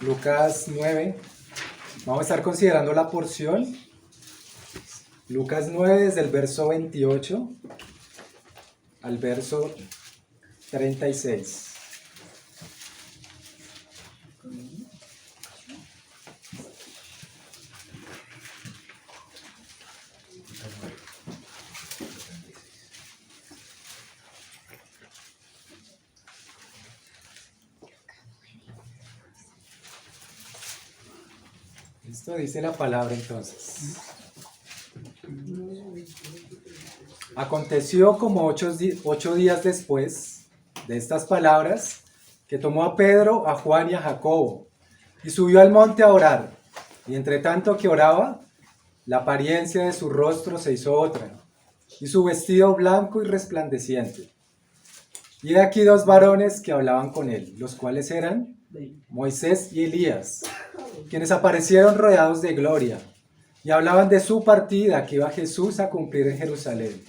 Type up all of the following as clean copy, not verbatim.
Lucas 9. Vamos a estar considerando la porción. Lucas 9 desde el verso 28 al verso 36. Listo, dice la palabra entonces. Aconteció como 8 días después de estas palabras, que tomó a Pedro, a Juan y a Jacobo, y subió al monte a orar. Y entre tanto que oraba, la apariencia de su rostro se hizo otra, y su vestido blanco y resplandeciente. Y he aquí dos varones que hablaban con él, los cuales eran Moisés y Elías, quienes aparecieron rodeados de gloria, y hablaban de su partida que iba Jesús a cumplir en Jerusalén.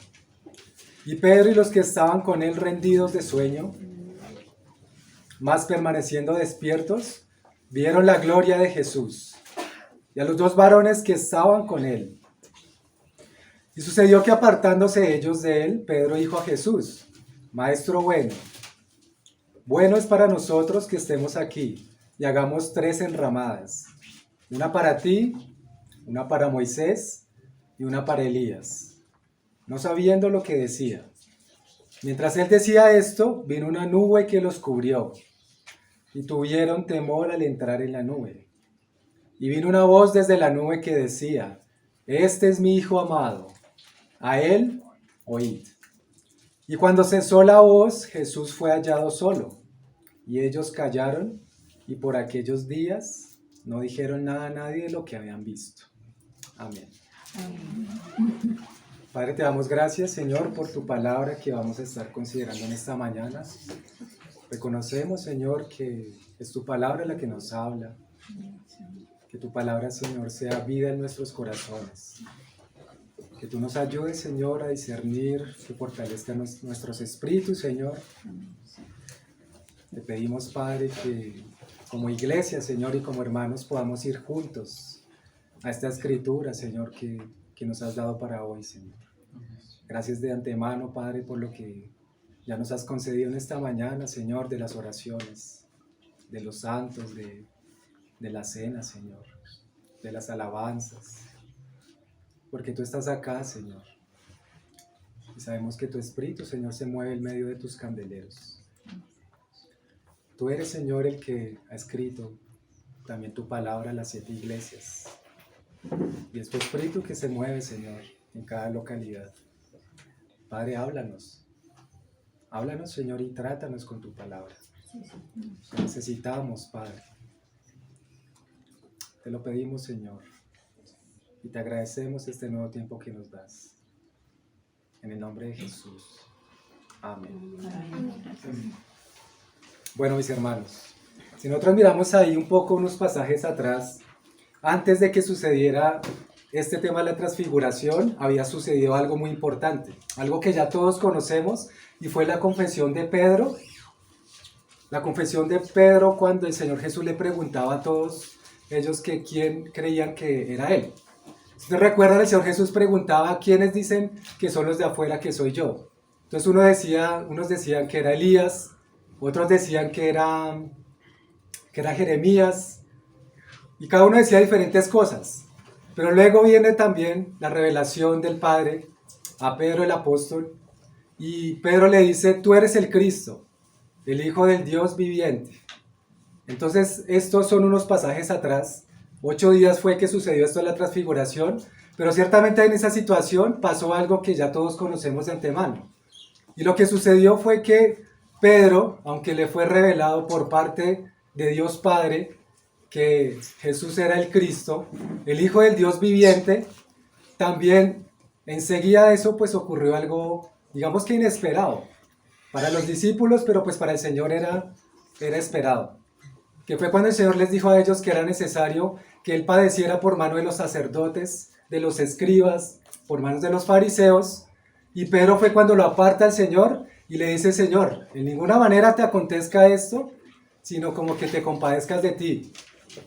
Y Pedro y los que estaban con él rendidos de sueño, mas permaneciendo despiertos, vieron la gloria de Jesús y a los dos varones que estaban con él. Y sucedió que apartándose ellos de él, Pedro dijo a Jesús: Maestro bueno es para nosotros que estemos aquí y hagamos 3 enramadas, una para ti, una para Moisés y una para Elías, no sabiendo lo que decía. Mientras él decía esto, vino una nube que los cubrió, y tuvieron temor al entrar en la nube. Y vino una voz desde la nube que decía: Este es mi Hijo amado, a él oíd. Y cuando cesó la voz, Jesús fue hallado solo, y ellos callaron, y por aquellos días no dijeron nada a nadie de lo que habían visto. Amén. Padre, te damos gracias, Señor, por tu palabra que vamos a estar considerando en esta mañana. Reconocemos, Señor, que es tu palabra la que nos habla. Que tu palabra, Señor, sea vida en nuestros corazones. Que tú nos ayudes, Señor, a discernir, que fortalezca nuestros espíritus, Señor. Te pedimos, Padre, que como iglesia, Señor, y como hermanos podamos ir juntos a esta escritura, Señor, que nos has dado para hoy, Señor. Gracias de antemano, Padre, por lo que ya nos has concedido en esta mañana, Señor, de las oraciones, de los santos, de la cena, Señor, de las alabanzas, porque tú estás acá, Señor, y sabemos que tu Espíritu, Señor, se mueve en medio de tus candeleros. Tú eres, Señor, el que ha escrito también tu palabra a las 7 iglesias, y es tu Espíritu que se mueve, Señor, en cada localidad. Padre, háblanos, Señor, y trátanos con tu palabra. Te necesitamos, Padre. Te lo pedimos, Señor, y te agradecemos este nuevo tiempo que nos das. En el nombre de Jesús. Amén. Bueno, mis hermanos, si nosotros miramos ahí un poco unos pasajes atrás, antes de que sucediera este tema de la transfiguración, había sucedido algo muy importante, algo que ya todos conocemos, y fue la confesión de Pedro. La confesión de Pedro cuando el Señor Jesús le preguntaba a todos ellos que quién creían que era él. Si te recuerdan, el Señor Jesús preguntaba: ¿quiénes dicen que son los de afuera que soy yo? Entonces unos decían que era Elías, otros decían que era Jeremías, y cada uno decía diferentes cosas. Pero luego viene también la revelación del Padre a Pedro el apóstol, y Pedro le dice: tú eres el Cristo, el Hijo del Dios viviente. Entonces estos son unos pasajes atrás. 8 días fue que sucedió esto de la transfiguración, pero ciertamente en esa situación pasó algo que ya todos conocemos de antemano. Y lo que sucedió fue que Pedro, aunque le fue revelado por parte de Dios Padre que Jesús era el Cristo, el Hijo del Dios viviente, también enseguida de eso pues ocurrió algo, digamos que inesperado para los discípulos, pero pues para el Señor era esperado, que fue cuando el Señor les dijo a ellos que era necesario que Él padeciera por mano de los sacerdotes, de los escribas, por manos de los fariseos. Y Pedro fue cuando lo aparta al Señor y le dice: Señor, en ninguna manera te acontezca esto, sino como que te compadezcas de ti.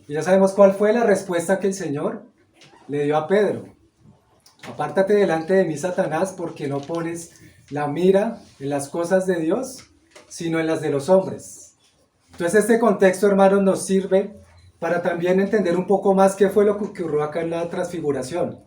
Y ya sabemos cuál fue la respuesta que el Señor le dio a Pedro. Apártate delante de mí, Satanás, porque no pones la mira en las cosas de Dios, sino en las de los hombres. Entonces este contexto, hermanos, nos sirve para también entender un poco más qué fue lo que ocurrió acá en la transfiguración.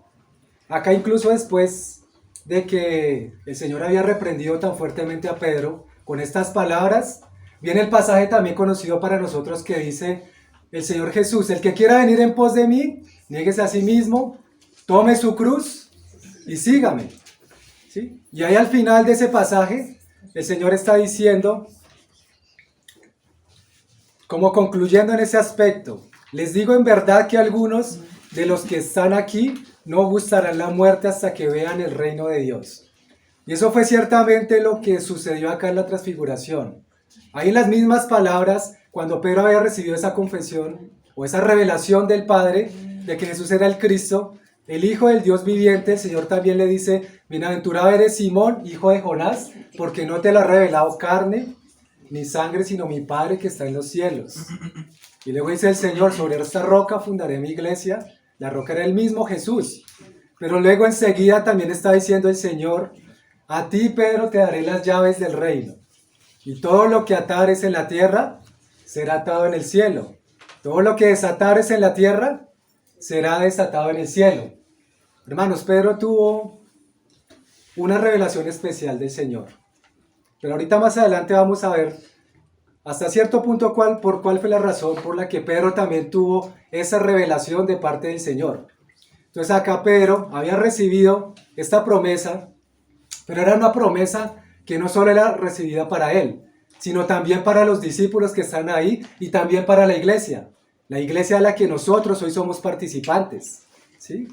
Acá incluso después de que el Señor había reprendido tan fuertemente a Pedro con estas palabras, viene el pasaje también conocido para nosotros que dice el Señor Jesús: el que quiera venir en pos de mí, niéguese a sí mismo, tome su cruz y sígame. ¿Sí? Y ahí al final de ese pasaje, el Señor está diciendo, como concluyendo en ese aspecto: les digo en verdad que algunos de los que están aquí no gustarán la muerte hasta que vean el reino de Dios. Y eso fue ciertamente lo que sucedió acá en la transfiguración. Ahí en las mismas palabras, cuando Pedro había recibido esa confesión o esa revelación del Padre de que Jesús era el Cristo, el Hijo del Dios viviente, el Señor también le dice: bienaventurado eres Simón, hijo de Jonás, porque no te lo ha revelado carne ni sangre, sino mi Padre que está en los cielos. Y luego dice el Señor: sobre esta roca fundaré mi iglesia. La roca era el mismo Jesús. Pero luego enseguida también está diciendo el Señor: a ti, Pedro, te daré las llaves del reino. Y todo lo que atares en la tierra será atado en el cielo. Todo lo que desatares en la tierra será desatado en el cielo. Hermanos, Pedro tuvo una revelación especial del Señor. Pero ahorita más adelante vamos a ver hasta cierto punto cuál fue la razón por la que Pedro también tuvo esa revelación de parte del Señor. Entonces acá Pedro había recibido esta promesa, pero era una promesa que no solo era recibida para él, sino también para los discípulos que están ahí y también para la iglesia de la que nosotros hoy somos participantes, ¿sí?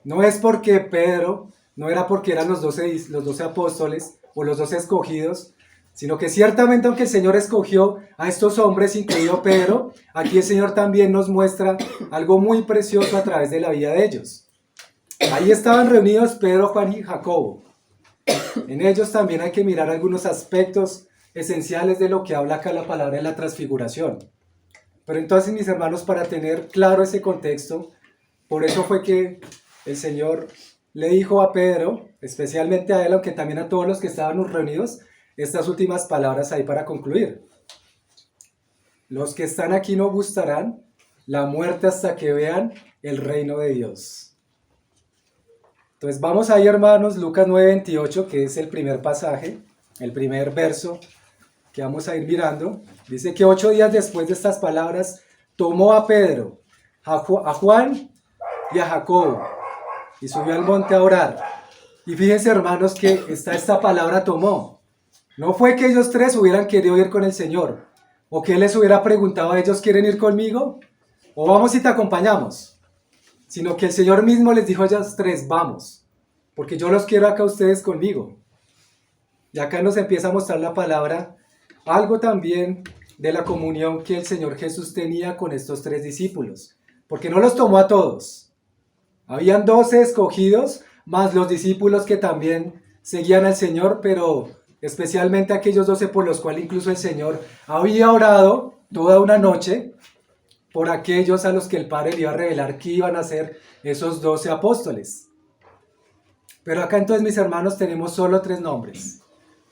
No es porque Pedro, no era porque eran los 12 apóstoles o los 12 escogidos, sino que ciertamente aunque el Señor escogió a estos hombres, incluido Pedro, aquí el Señor también nos muestra algo muy precioso a través de la vida de ellos. Ahí estaban reunidos Pedro, Juan y Jacobo. En ellos también hay que mirar algunos aspectos esenciales de lo que habla acá la palabra de la transfiguración. Pero entonces, mis hermanos, para tener claro ese contexto, por eso fue que el Señor le dijo a Pedro, especialmente a él, aunque también a todos los que estaban reunidos, estas últimas palabras ahí para concluir. Los que están aquí no gustarán la muerte hasta que vean el reino de Dios. Entonces vamos ahí, hermanos, Lucas 9:28, que es el primer pasaje, el primer verso que vamos a ir mirando. Dice que 8 días después de estas palabras, tomó a Pedro, a Juan y a Jacobo, y subió al monte a orar. Y fíjense, hermanos, que está esta palabra tomó. No fue que ellos tres hubieran querido ir con el Señor, o que Él les hubiera preguntado a ellos: ¿quieren ir conmigo? O vamos y te acompañamos. Sino que el Señor mismo les dijo a ellos tres: vamos, porque yo los quiero acá ustedes conmigo. Y acá nos empieza a mostrar la palabra algo también de la comunión que el Señor Jesús tenía con estos tres discípulos, porque no los tomó a todos. Habían 12 escogidos, más los discípulos que también seguían al Señor, pero especialmente aquellos 12 por los cuales incluso el Señor había orado toda una noche por aquellos a los que el Padre le iba a revelar que iban a ser esos 12 apóstoles. Pero acá entonces, mis hermanos, tenemos solo 3 nombres: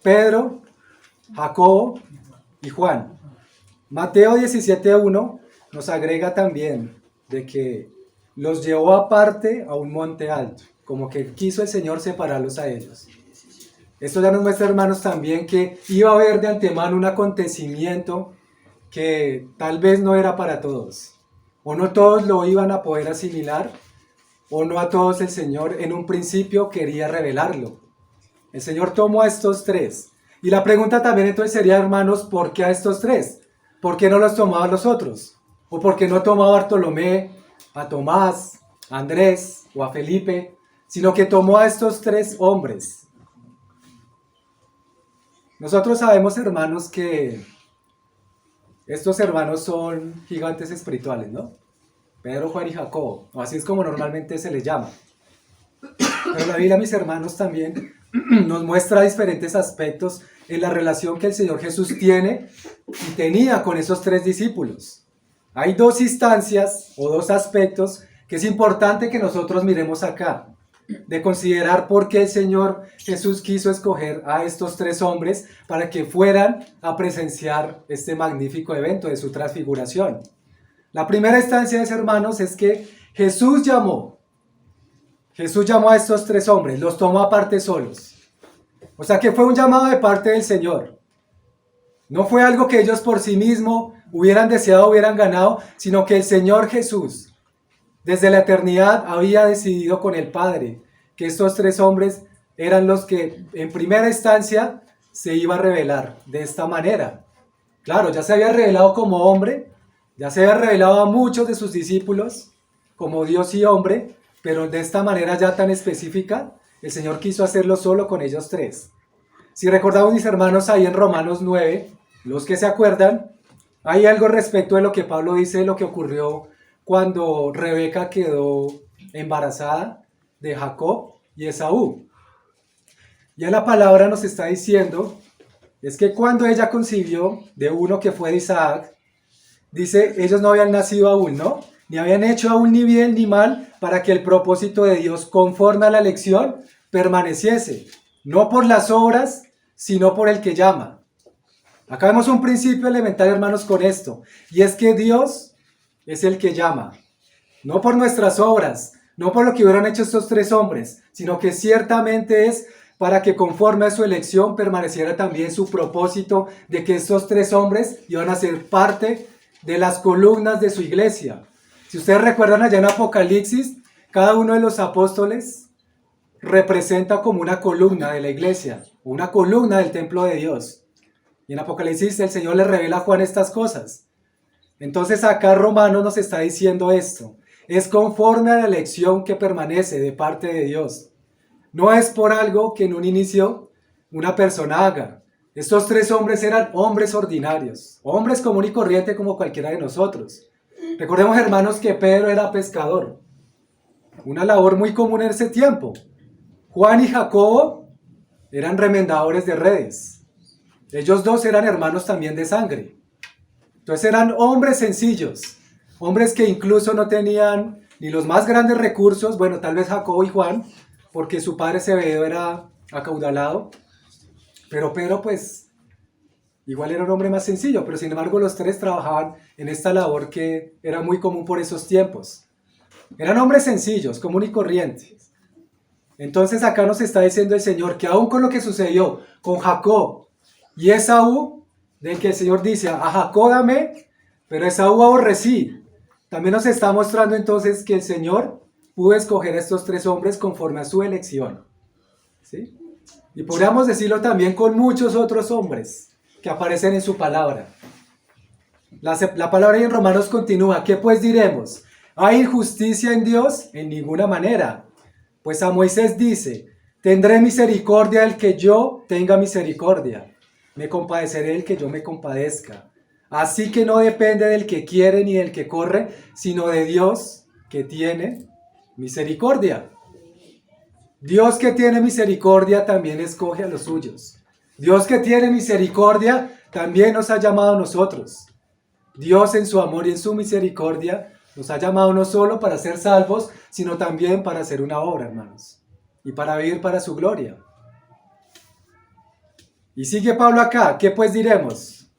Pedro, Jacobo y Juan. Mateo 17:1 nos agrega también de que los llevó aparte a un monte alto, como que quiso el Señor separarlos a ellos. Esto ya nos muestra, hermanos, también que iba a haber de antemano un acontecimiento que tal vez no era para todos, o no todos lo iban a poder asimilar, o no a todos el Señor en un principio quería revelarlo. El Señor tomó a estos 3. Y la pregunta también entonces sería, hermanos, ¿por qué a estos 3? ¿Por qué no los tomaba a los otros? ¿O por qué no tomaba a Bartolomé, a Tomás, a Andrés o a Felipe, sino que tomó a estos 3 hombres? Nosotros sabemos, hermanos, que estos hermanos son gigantes espirituales, ¿no? Pedro, Juan y Jacobo, o así es como normalmente se les llama. Pero la Biblia, mis hermanos, también nos muestra diferentes aspectos en la relación que el Señor Jesús tiene y tenía con esos 3 discípulos. Hay dos instancias o dos aspectos que es importante que nosotros miremos acá, de considerar por qué el Señor Jesús quiso escoger a estos tres hombres para que fueran a presenciar este magnífico evento de su transfiguración. La primera instancia, hermanos, es que Jesús llamó a estos tres hombres, los tomó aparte solos. O sea que fue un llamado de parte del Señor. No fue algo que ellos por sí mismos hubieran deseado, hubieran ganado, sino que el Señor Jesús, desde la eternidad, había decidido con el Padre que estos tres hombres eran los que en primera instancia se iba a revelar de esta manera. Claro, ya se había revelado como hombre, ya se había revelado a muchos de sus discípulos como Dios y hombre, pero de esta manera ya tan específica, el Señor quiso hacerlo solo con ellos tres. Si recordamos, mis hermanos, ahí en Romanos 9, los que se acuerdan, hay algo respecto de lo que Pablo dice de lo que ocurrió cuando Rebeca quedó embarazada de Jacob y Esaú. Ya la palabra nos está diciendo, es que cuando ella concibió de uno que fue de Isaac, dice, ellos no habían nacido aún, ¿no? Ni habían hecho aún ni bien ni mal para que el propósito de Dios conforme a la elección permaneciese, no por las obras, sino por el que llama. Acá vemos un principio elemental, hermanos, con esto, y es que Dios es el que llama, no por nuestras obras, no por lo que hubieran hecho estos tres hombres, sino que ciertamente es para que conforme a su elección permaneciera también su propósito de que estos tres hombres iban a ser parte de las columnas de su iglesia. Si ustedes recuerdan allá en Apocalipsis, cada uno de los apóstoles representa como una columna de la iglesia, una columna del templo de Dios. Y en Apocalipsis el Señor le revela a Juan estas cosas. Entonces acá Romanos nos está diciendo esto. Es conforme a la elección que permanece de parte de Dios. No es por algo que en un inicio una persona haga. Estos tres hombres eran hombres ordinarios, hombres común y corriente como cualquiera de nosotros. Recordemos, hermanos, que Pedro era pescador, una labor muy común en ese tiempo. Juan y Jacobo eran remendadores de redes. Ellos dos eran hermanos también de sangre. Entonces eran hombres sencillos, hombres que incluso no tenían ni los más grandes recursos, bueno, tal vez Jacobo y Juan, porque su padre Zebedeo era acaudalado, pero Pedro pues igual era un hombre más sencillo, pero sin embargo los tres trabajaban en esta labor que era muy común por esos tiempos. Eran hombres sencillos, común y corrientes. Entonces acá nos está diciendo el Señor que aún con lo que sucedió con Jacob y Esaú, del que el Señor dice, a Jacob amé, pero a Esaú aborrecí, también nos está mostrando entonces que el Señor pudo escoger a estos tres hombres conforme a su elección. ¿Sí? Y podríamos decirlo también con muchos otros hombres que aparecen en su palabra. La palabra en Romanos continúa, ¿qué pues diremos? ¿Hay injusticia en Dios? En ninguna manera. Pues a Moisés dice, tendré misericordia del que yo tenga misericordia. Me compadeceré del que yo me compadezca. Así que no depende del que quiere ni del que corre, sino de Dios que tiene misericordia. Dios que tiene misericordia también escoge a los suyos. Dios que tiene misericordia también nos ha llamado a nosotros. Dios en su amor y en su misericordia nos ha llamado no solo para ser salvos, sino también para hacer una obra, hermanos, y para vivir para su gloria. Y sigue Pablo acá, ¿qué pues diremos?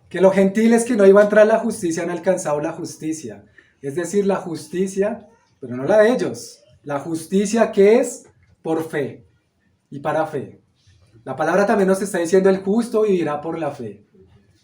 Que los gentiles que no iban a entrar a la justicia han alcanzado la justicia. Es decir, la justicia, pero no la de ellos. La justicia que es por fe y para fe. La palabra también nos está diciendo el justo vivirá por la fe.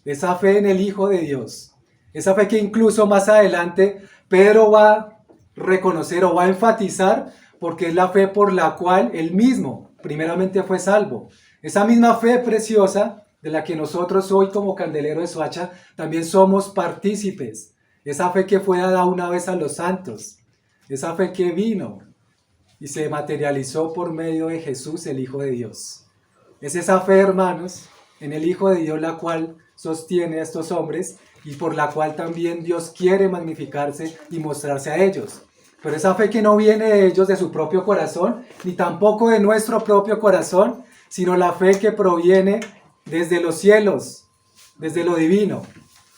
Esa fe en el Hijo de Dios. Esa fe que incluso más adelante Pedro va a reconocer o va a enfatizar porque es la fe por la cual él mismo primeramente fue salvo. Esa misma fe preciosa de la que nosotros hoy como Candelero de Soacha también somos partícipes. Esa fe que fue dada una vez a los santos. Esa fe que vino y se materializó por medio de Jesús, el Hijo de Dios. Es esa fe, hermanos, en el Hijo de Dios la cual sostiene a estos hombres y por la cual también Dios quiere magnificarse y mostrarse a ellos. Pero esa fe que no viene de ellos, de su propio corazón, ni tampoco de nuestro propio corazón, sino la fe que proviene desde los cielos, desde lo divino,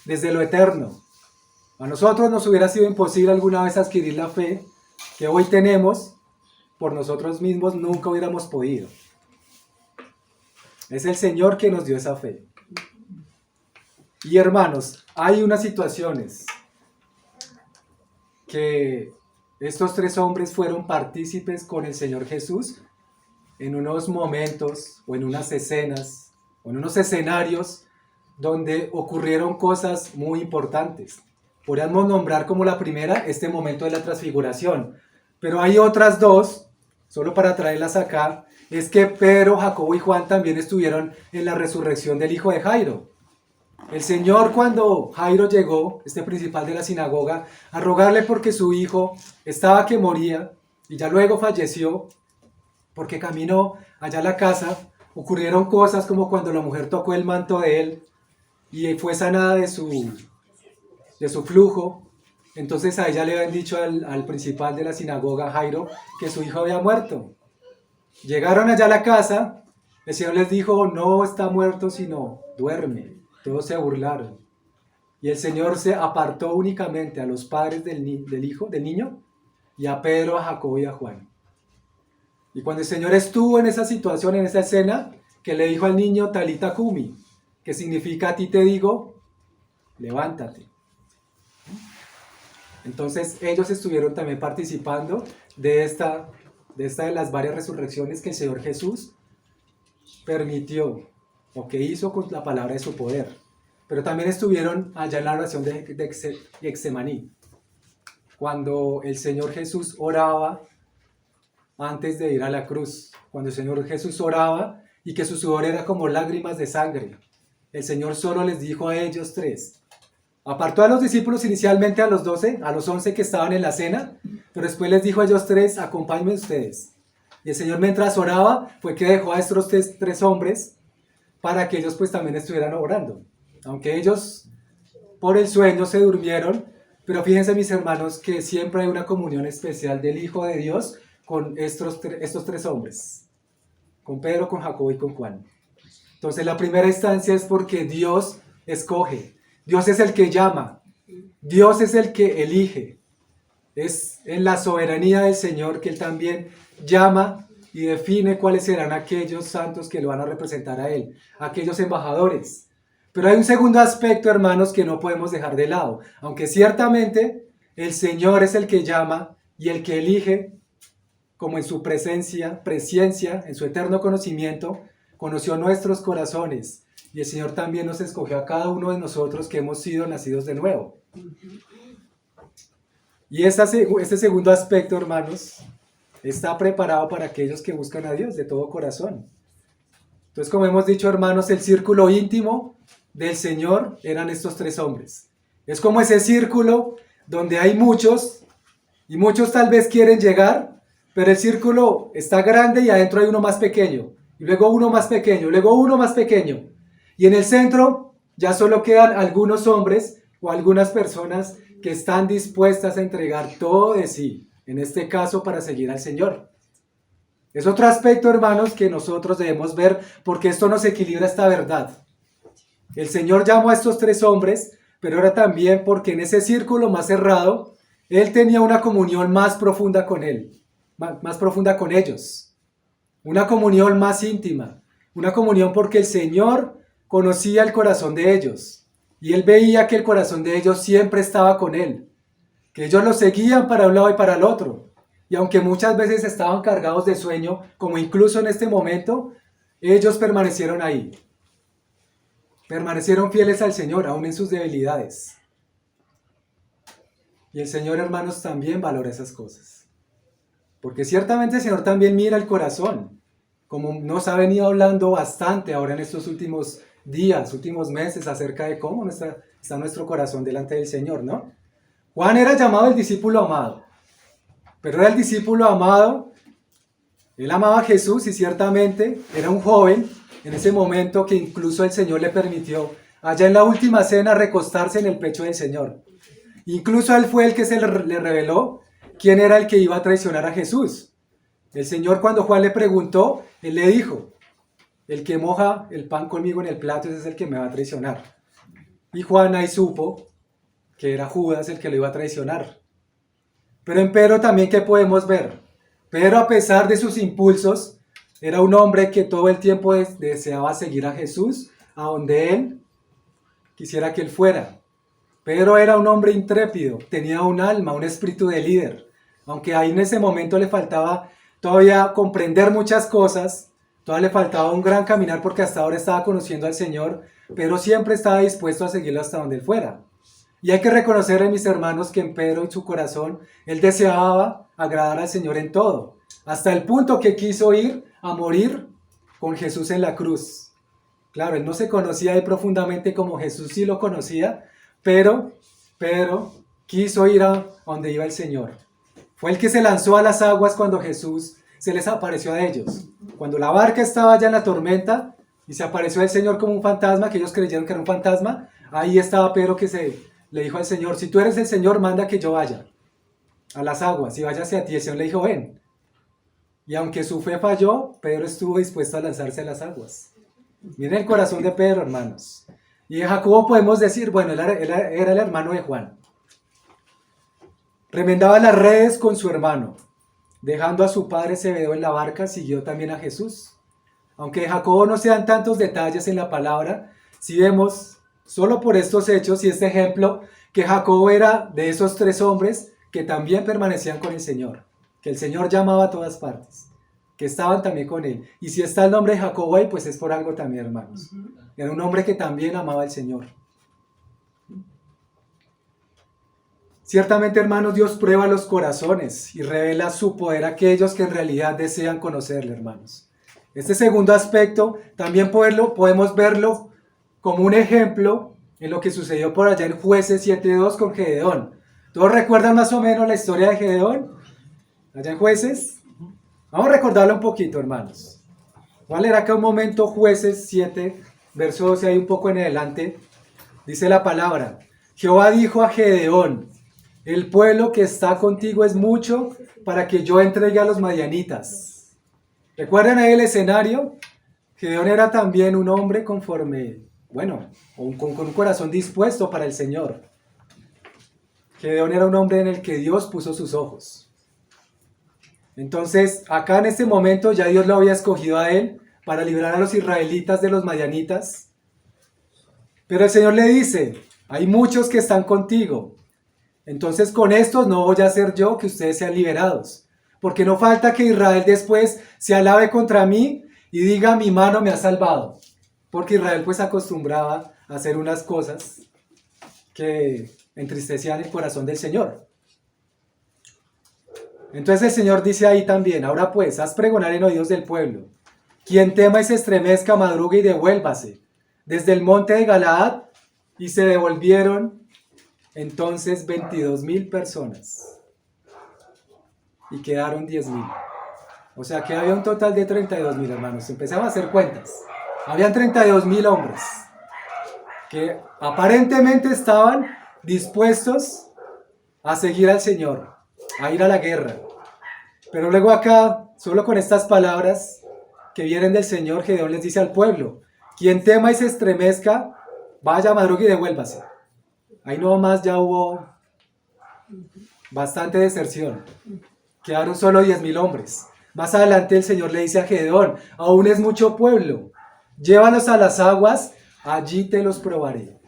desde lo eterno. A nosotros nos hubiera sido imposible alguna vez adquirir la fe que hoy tenemos, por nosotros mismos nunca hubiéramos podido. Es el Señor que nos dio esa fe. Y hermanos, hay unas situaciones que estos tres hombres fueron partícipes con el Señor Jesús en unos momentos o en unas escenas o en unos escenarios donde ocurrieron cosas muy importantes. Podríamos nombrar como la primera este momento de la transfiguración, pero hay otras dos, solo para traerlas acá, es que Pedro, Jacobo y Juan también estuvieron en la resurrección del hijo de Jairo. El Señor, cuando Jairo llegó, este principal de la sinagoga, a rogarle porque su hijo estaba que moría y ya luego falleció, porque caminó allá a la casa, ocurrieron cosas como cuando la mujer tocó el manto de él y fue sanada de su flujo. Entonces a ella le habían dicho al principal de la sinagoga, Jairo, que su hijo había muerto. Llegaron allá a la casa, el Señor les dijo, no está muerto, sino duerme. Todos se burlaron. Y el Señor se apartó únicamente a los padres del niño, y a Pedro, a Jacobo y a Juan. Y cuando el Señor estuvo en esa situación, en esa escena, que le dijo al niño, Talita Kumi, que significa a ti te digo, levántate. Entonces ellos estuvieron también participando de esta de las varias resurrecciones que el Señor Jesús permitió o que hizo con la palabra de su poder. Pero también estuvieron allá en la oración de Getsemaní, cuando el Señor Jesús oraba antes de ir a la cruz, cuando el Señor Jesús oraba y que su sudor era como lágrimas de sangre. El Señor solo les dijo a ellos tres. Apartó a los discípulos inicialmente a los 12, a los 11 que estaban en la cena, pero después les dijo a ellos tres, acompáñenme ustedes. Y el Señor mientras oraba fue que dejó a estos tres hombres para que ellos pues también estuvieran orando. Aunque ellos por el sueño se durmieron, pero fíjense mis hermanos que siempre hay una comunión especial del Hijo de Dios con estos tres hombres, con Pedro, con Jacobo y con Juan. Entonces la primera instancia es porque Dios escoge, Dios es el que llama, Dios es el que elige. Es en la soberanía del Señor que Él también llama y define cuáles serán aquellos santos que lo van a representar a Él, aquellos embajadores. Pero hay un segundo aspecto, hermanos, que no podemos dejar de lado. Aunque ciertamente el Señor es el que llama y el que elige, como en su presciencia, en su eterno conocimiento, conoció nuestros corazones. Y el Señor también nos escogió a cada uno de nosotros que hemos sido nacidos de nuevo. Y este segundo aspecto, hermanos, está preparado para aquellos que buscan a Dios de todo corazón. Entonces, como hemos dicho, hermanos, el círculo íntimo del Señor eran estos tres hombres. Es como ese círculo donde hay muchos, y muchos tal vez quieren llegar, pero el círculo está grande y adentro hay uno más pequeño, y luego uno más pequeño, luego uno más pequeño. Y en el centro ya solo quedan algunos hombres o algunas personas que están dispuestas a entregar todo de sí, en este caso para seguir al Señor. Es otro aspecto, hermanos, que nosotros debemos ver porque esto nos equilibra esta verdad. El Señor llamó a estos tres hombres, pero era también porque en ese círculo más cerrado, Él tenía una comunión más profunda con Él, más profunda con ellos. Una comunión más íntima, una comunión porque el Señor conocía el corazón de ellos y Él veía que el corazón de ellos siempre estaba con Él, que ellos lo seguían para un lado y para el otro. Y aunque muchas veces estaban cargados de sueño, como incluso en este momento, ellos permanecieron ahí. Permanecieron fieles al Señor, aún en sus debilidades. Y el Señor, hermanos, también valora esas cosas. Porque ciertamente el Señor también mira el corazón, como nos ha venido hablando bastante ahora en estos últimos días, últimos meses, acerca de cómo está nuestro corazón delante del Señor, ¿no? Juan era llamado el discípulo amado, pero era el discípulo amado, él amaba a Jesús y ciertamente era un joven en ese momento que incluso el Señor le permitió allá en la última cena recostarse en el pecho del Señor. Incluso él fue el que le reveló quién era el que iba a traicionar a Jesús. El Señor, cuando Juan le preguntó, él le dijo, el que moja el pan conmigo en el plato ese es el que me va a traicionar. Y Juan ahí supo que era Judas el que lo iba a traicionar. Pero en Pedro también, ¿qué podemos ver? Pedro, a pesar de sus impulsos, era un hombre que todo el tiempo deseaba seguir a Jesús, a donde él quisiera que él fuera. Pedro era un hombre intrépido, tenía un alma, un espíritu de líder. Aunque ahí en ese momento le faltaba todavía comprender muchas cosas, todavía le faltaba un gran caminar porque hasta ahora estaba conociendo al Señor, pero siempre estaba dispuesto a seguirlo hasta donde él fuera. Y hay que reconocerle, mis hermanos, que en Pedro, en su corazón, él deseaba agradar al Señor en todo, hasta el punto que quiso ir a morir con Jesús en la cruz. Claro, él no se conocía ahí profundamente como Jesús sí lo conocía, pero Pedro quiso ir a donde iba el Señor. Fue el que se lanzó a las aguas cuando Jesús se les apareció a ellos. Cuando la barca estaba ya en la tormenta y se apareció el Señor como un fantasma, que ellos creyeron que era un fantasma, ahí estaba Pedro que le dijo al Señor: si tú eres el Señor, manda que yo vaya a las aguas y vaya hacia ti. El Señor le dijo: ven. Y aunque su fe falló, Pedro estuvo dispuesto a lanzarse a las aguas. Miren el corazón de Pedro, hermanos. Y de Jacobo podemos decir, bueno, él era el hermano de Juan. Remendaba las redes con su hermano. Dejando a su padre Zebedeo en la barca, siguió también a Jesús. Aunque de Jacobo no se dan tantos detalles en la palabra, sí vemos, solo por estos hechos y este ejemplo, que Jacobo era de esos 3 hombres que también permanecían con el Señor, que el Señor llamaba a todas partes, que estaban también con él. Y si está el nombre de Jacobo ahí, pues es por algo también, hermanos. Era un hombre que también amaba al Señor. Ciertamente, hermanos, Dios prueba los corazones y revela su poder a aquellos que en realidad desean conocerle, hermanos. Este segundo aspecto también podemos verlo como un ejemplo en lo que sucedió por allá en Jueces 7:2 con Gedeón. ¿Todos recuerdan más o menos la historia de Gedeón? Allá en Jueces. Vamos a recordarlo un poquito, hermanos. Voy a leer acá un momento Jueces 7, verso 12, ahí un poco en adelante. Dice la palabra: Jehová dijo a Gedeón: el pueblo que está contigo es mucho para que yo entregue a los madianitas. ¿Recuerdan ahí el escenario? Gedeón era también un hombre conforme, bueno, con un corazón dispuesto para el Señor. Gedeón era un hombre en el que Dios puso sus ojos. Entonces, acá en este momento ya Dios lo había escogido a él para librar a los israelitas de los madianitas. Pero el Señor le dice: hay muchos que están contigo. Entonces con estos no voy a hacer yo que ustedes sean liberados. Porque no falta que Israel después se alabe contra mí y diga: mi mano me ha salvado. Porque Israel pues acostumbraba a hacer unas cosas que entristecían el corazón del Señor. Entonces el Señor dice ahí también: ahora pues, haz pregonar en oídos del pueblo. Quien tema y se estremezca, madrugue y devuélvase desde el monte de Galaad. Y se devolvieron entonces 22,000 personas. Y quedaron 10,000. O sea que había un total de 32,000, hermanos. Empezamos a hacer cuentas. Habían 32,000 hombres que aparentemente estaban dispuestos a seguir al Señor, a ir a la guerra. Pero luego acá, solo con estas palabras que vienen del Señor, Gedeón les dice al pueblo: quien tema y se estremezca, vaya, madrugue y devuélvase. Ahí nomás ya hubo bastante deserción. Quedaron solo 10,000 hombres. Más adelante el Señor le dice a Gedeón: aún es mucho pueblo, llévalos a las aguas, allí te los probaré.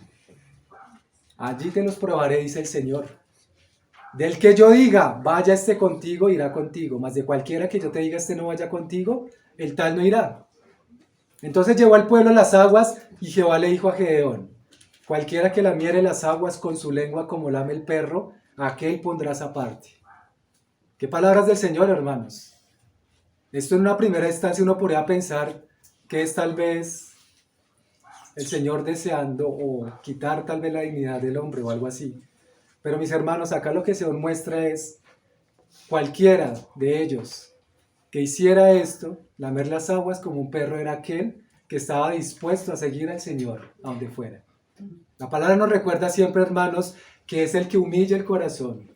Allí te los probaré, dice el Señor. Del que yo diga, vaya este contigo, irá contigo. Mas de cualquiera que yo te diga, este no vaya contigo, el tal no irá. Entonces llevó al pueblo a las aguas, y Jehová le dijo a Gedeón: cualquiera que lamiere las aguas con su lengua como lame el perro, a aquel pondrás aparte. ¿Qué palabras del Señor, hermanos? Esto en una primera instancia uno podría pensar que es tal vez el Señor deseando o quitar tal vez la dignidad del hombre o algo así. Pero mis hermanos, acá lo que se nos muestra es: cualquiera de ellos que hiciera esto, lamer las aguas como un perro, era aquel que estaba dispuesto a seguir al Señor a donde fuera. La palabra nos recuerda siempre, hermanos, que es el que humilla el corazón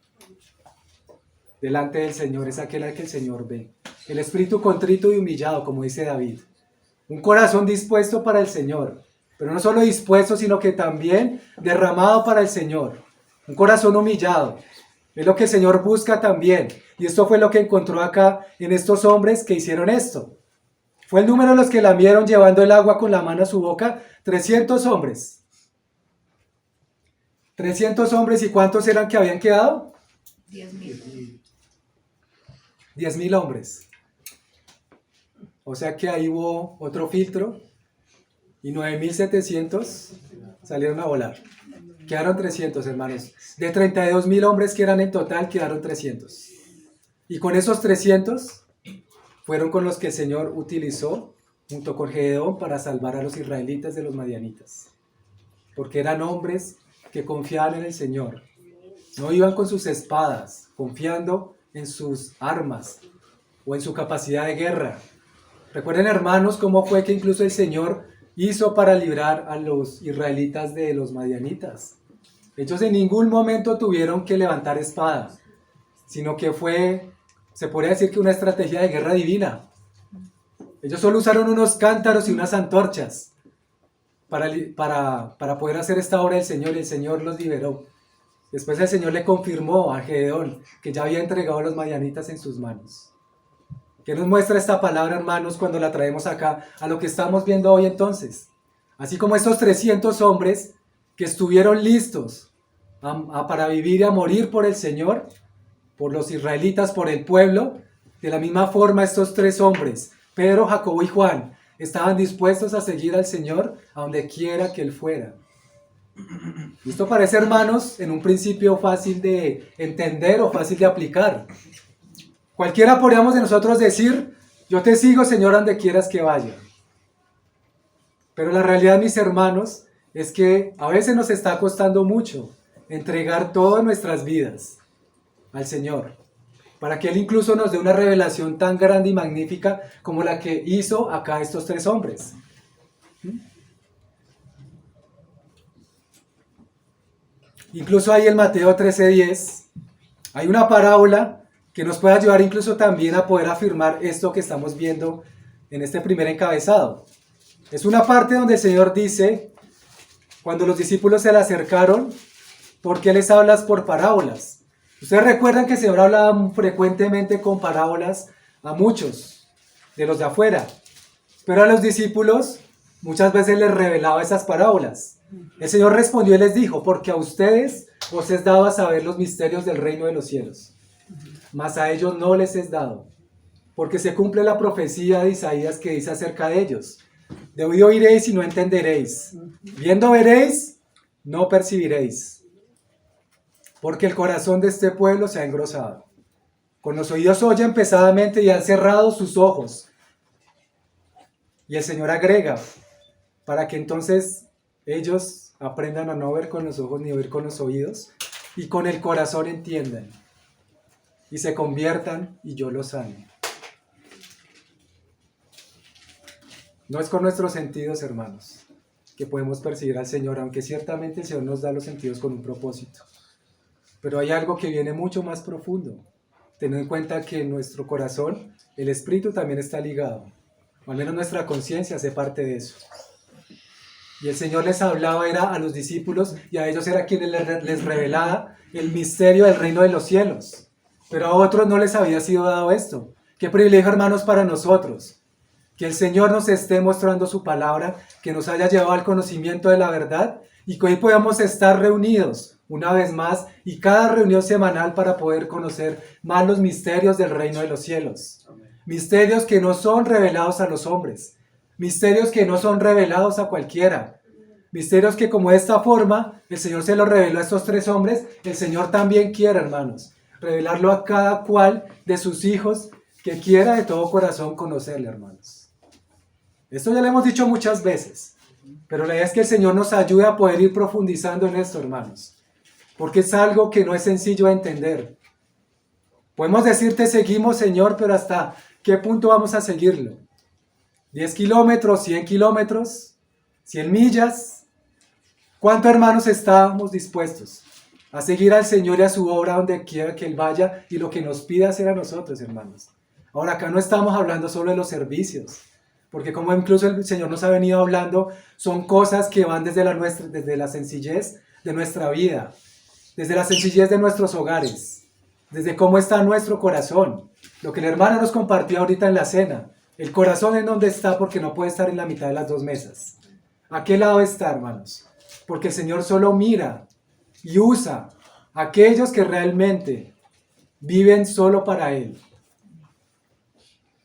delante del Señor, es aquel al que el Señor ve. El espíritu contrito y humillado, como dice David. Un corazón dispuesto para el Señor, pero no solo dispuesto, sino que también derramado para el Señor. un corazón humillado. Es lo que el Señor busca también. Y esto fue lo que encontró acá en estos hombres que hicieron esto. Fue el número de los que lamieron llevando el agua con la mano a su boca, 300 hombres. 300 hombres, ¿y cuántos eran que habían quedado? 10.000. 10.000 hombres. O sea que ahí hubo otro filtro y 9.700 salieron a volar. Quedaron 300, hermanos. De 32.000 hombres que eran en total, quedaron 300. Y con esos 300 fueron con los que el Señor utilizó junto con Gedeón para salvar a los israelitas de los madianitas. Porque eran hombres que confiaban en el Señor. No iban con sus espadas, confiando en sus armas o en su capacidad de guerra. Recuerden, hermanos, cómo fue que incluso el Señor hizo para librar a los israelitas de los madianitas. Ellos en ningún momento tuvieron que levantar espada, sino que fue, se podría decir que una estrategia de guerra divina. Ellos solo usaron unos cántaros y unas antorchas para poder hacer esta obra del Señor, y el Señor los liberó. Después el Señor le confirmó a Gedeón que ya había entregado a los madianitas en sus manos. ¿Qué nos muestra esta palabra, hermanos, cuando la traemos acá a lo que estamos viendo hoy entonces? Así como estos 300 hombres que estuvieron listos para vivir y a morir por el Señor, por los israelitas, por el pueblo, de la misma forma estos 3 hombres, Pedro, Jacobo y Juan, estaban dispuestos a seguir al Señor a donde quiera que Él fuera. Y esto parece, hermanos, en un principio fácil de entender o fácil de aplicar. Cualquiera podríamos de nosotros decir, yo te sigo, Señor, a donde quieras que vaya. Pero la realidad, mis hermanos, es que a veces nos está costando mucho entregar todas nuestras vidas al Señor, para que Él incluso nos dé una revelación tan grande y magnífica como la que hizo acá estos 3 hombres. Incluso ahí en Mateo 13:10 hay una parábola que nos puede ayudar incluso también a poder afirmar esto que estamos viendo en este primer encabezado. Es una parte donde el Señor dice, cuando los discípulos se le acercaron, ¿por qué les hablas por parábolas? Ustedes recuerdan que el Señor hablaba frecuentemente con parábolas a muchos de los de afuera, pero a los discípulos muchas veces les revelaba esas parábolas. El Señor respondió y les dijo, porque a ustedes os es dado a saber los misterios del reino de los cielos, mas a ellos no les es dado, porque se cumple la profecía de Isaías que dice acerca de ellos, de oído oiréis y no entenderéis, viendo veréis, no percibiréis, porque el corazón de este pueblo se ha engrosado. Con los oídos oyen pesadamente y han cerrado sus ojos. Y el Señor agrega, para que entonces ellos aprendan a no ver con los ojos ni oír con los oídos, y con el corazón entiendan, y se conviertan y yo los sane. No es con nuestros sentidos, hermanos, que podemos percibir al Señor, aunque ciertamente el Señor nos da los sentidos con un propósito. Pero hay algo que viene mucho más profundo. Teniendo en cuenta que en nuestro corazón el espíritu también está ligado. O al menos nuestra conciencia hace parte de eso. Y el Señor les hablaba era a los discípulos y a ellos era quien les revelaba el misterio del reino de los cielos. Pero a otros no les había sido dado esto. Qué privilegio, hermanos, para nosotros. Que el Señor nos esté mostrando su palabra, que nos haya llevado al conocimiento de la verdad y que hoy podamos estar reunidos una vez más y cada reunión semanal para poder conocer más los misterios del reino de los cielos. Misterios que no son revelados a los hombres, misterios que no son revelados a cualquiera, misterios que como de esta forma el Señor se los reveló a estos 3 hombres, el Señor también quiere, hermanos, revelarlo a cada cual de sus hijos que quiera de todo corazón conocerle, hermanos. Esto ya lo hemos dicho muchas veces, pero la idea es que el Señor nos ayude a poder ir profundizando en esto, hermanos, porque es algo que no es sencillo de entender. Podemos decirte seguimos, Señor, pero ¿hasta qué punto vamos a seguirlo? ¿10 kilómetros, 100 kilómetros, 100 millas? ¿Cuánto, hermanos, estamos dispuestos a seguir al Señor y a su obra donde quiera que Él vaya y lo que nos pida hacer a nosotros, hermanos? Ahora, acá no estamos hablando solo de los servicios, porque como incluso el Señor nos ha venido hablando, son cosas que van desde la sencillez de nuestra vida, desde la sencillez de nuestros hogares, desde cómo está nuestro corazón. Lo que el hermano nos compartió ahorita en la cena. El corazón en donde está, porque no puede estar en la mitad de las dos mesas. ¿A qué lado está, hermanos? Porque el Señor solo mira y usa a aquellos que realmente viven solo para Él.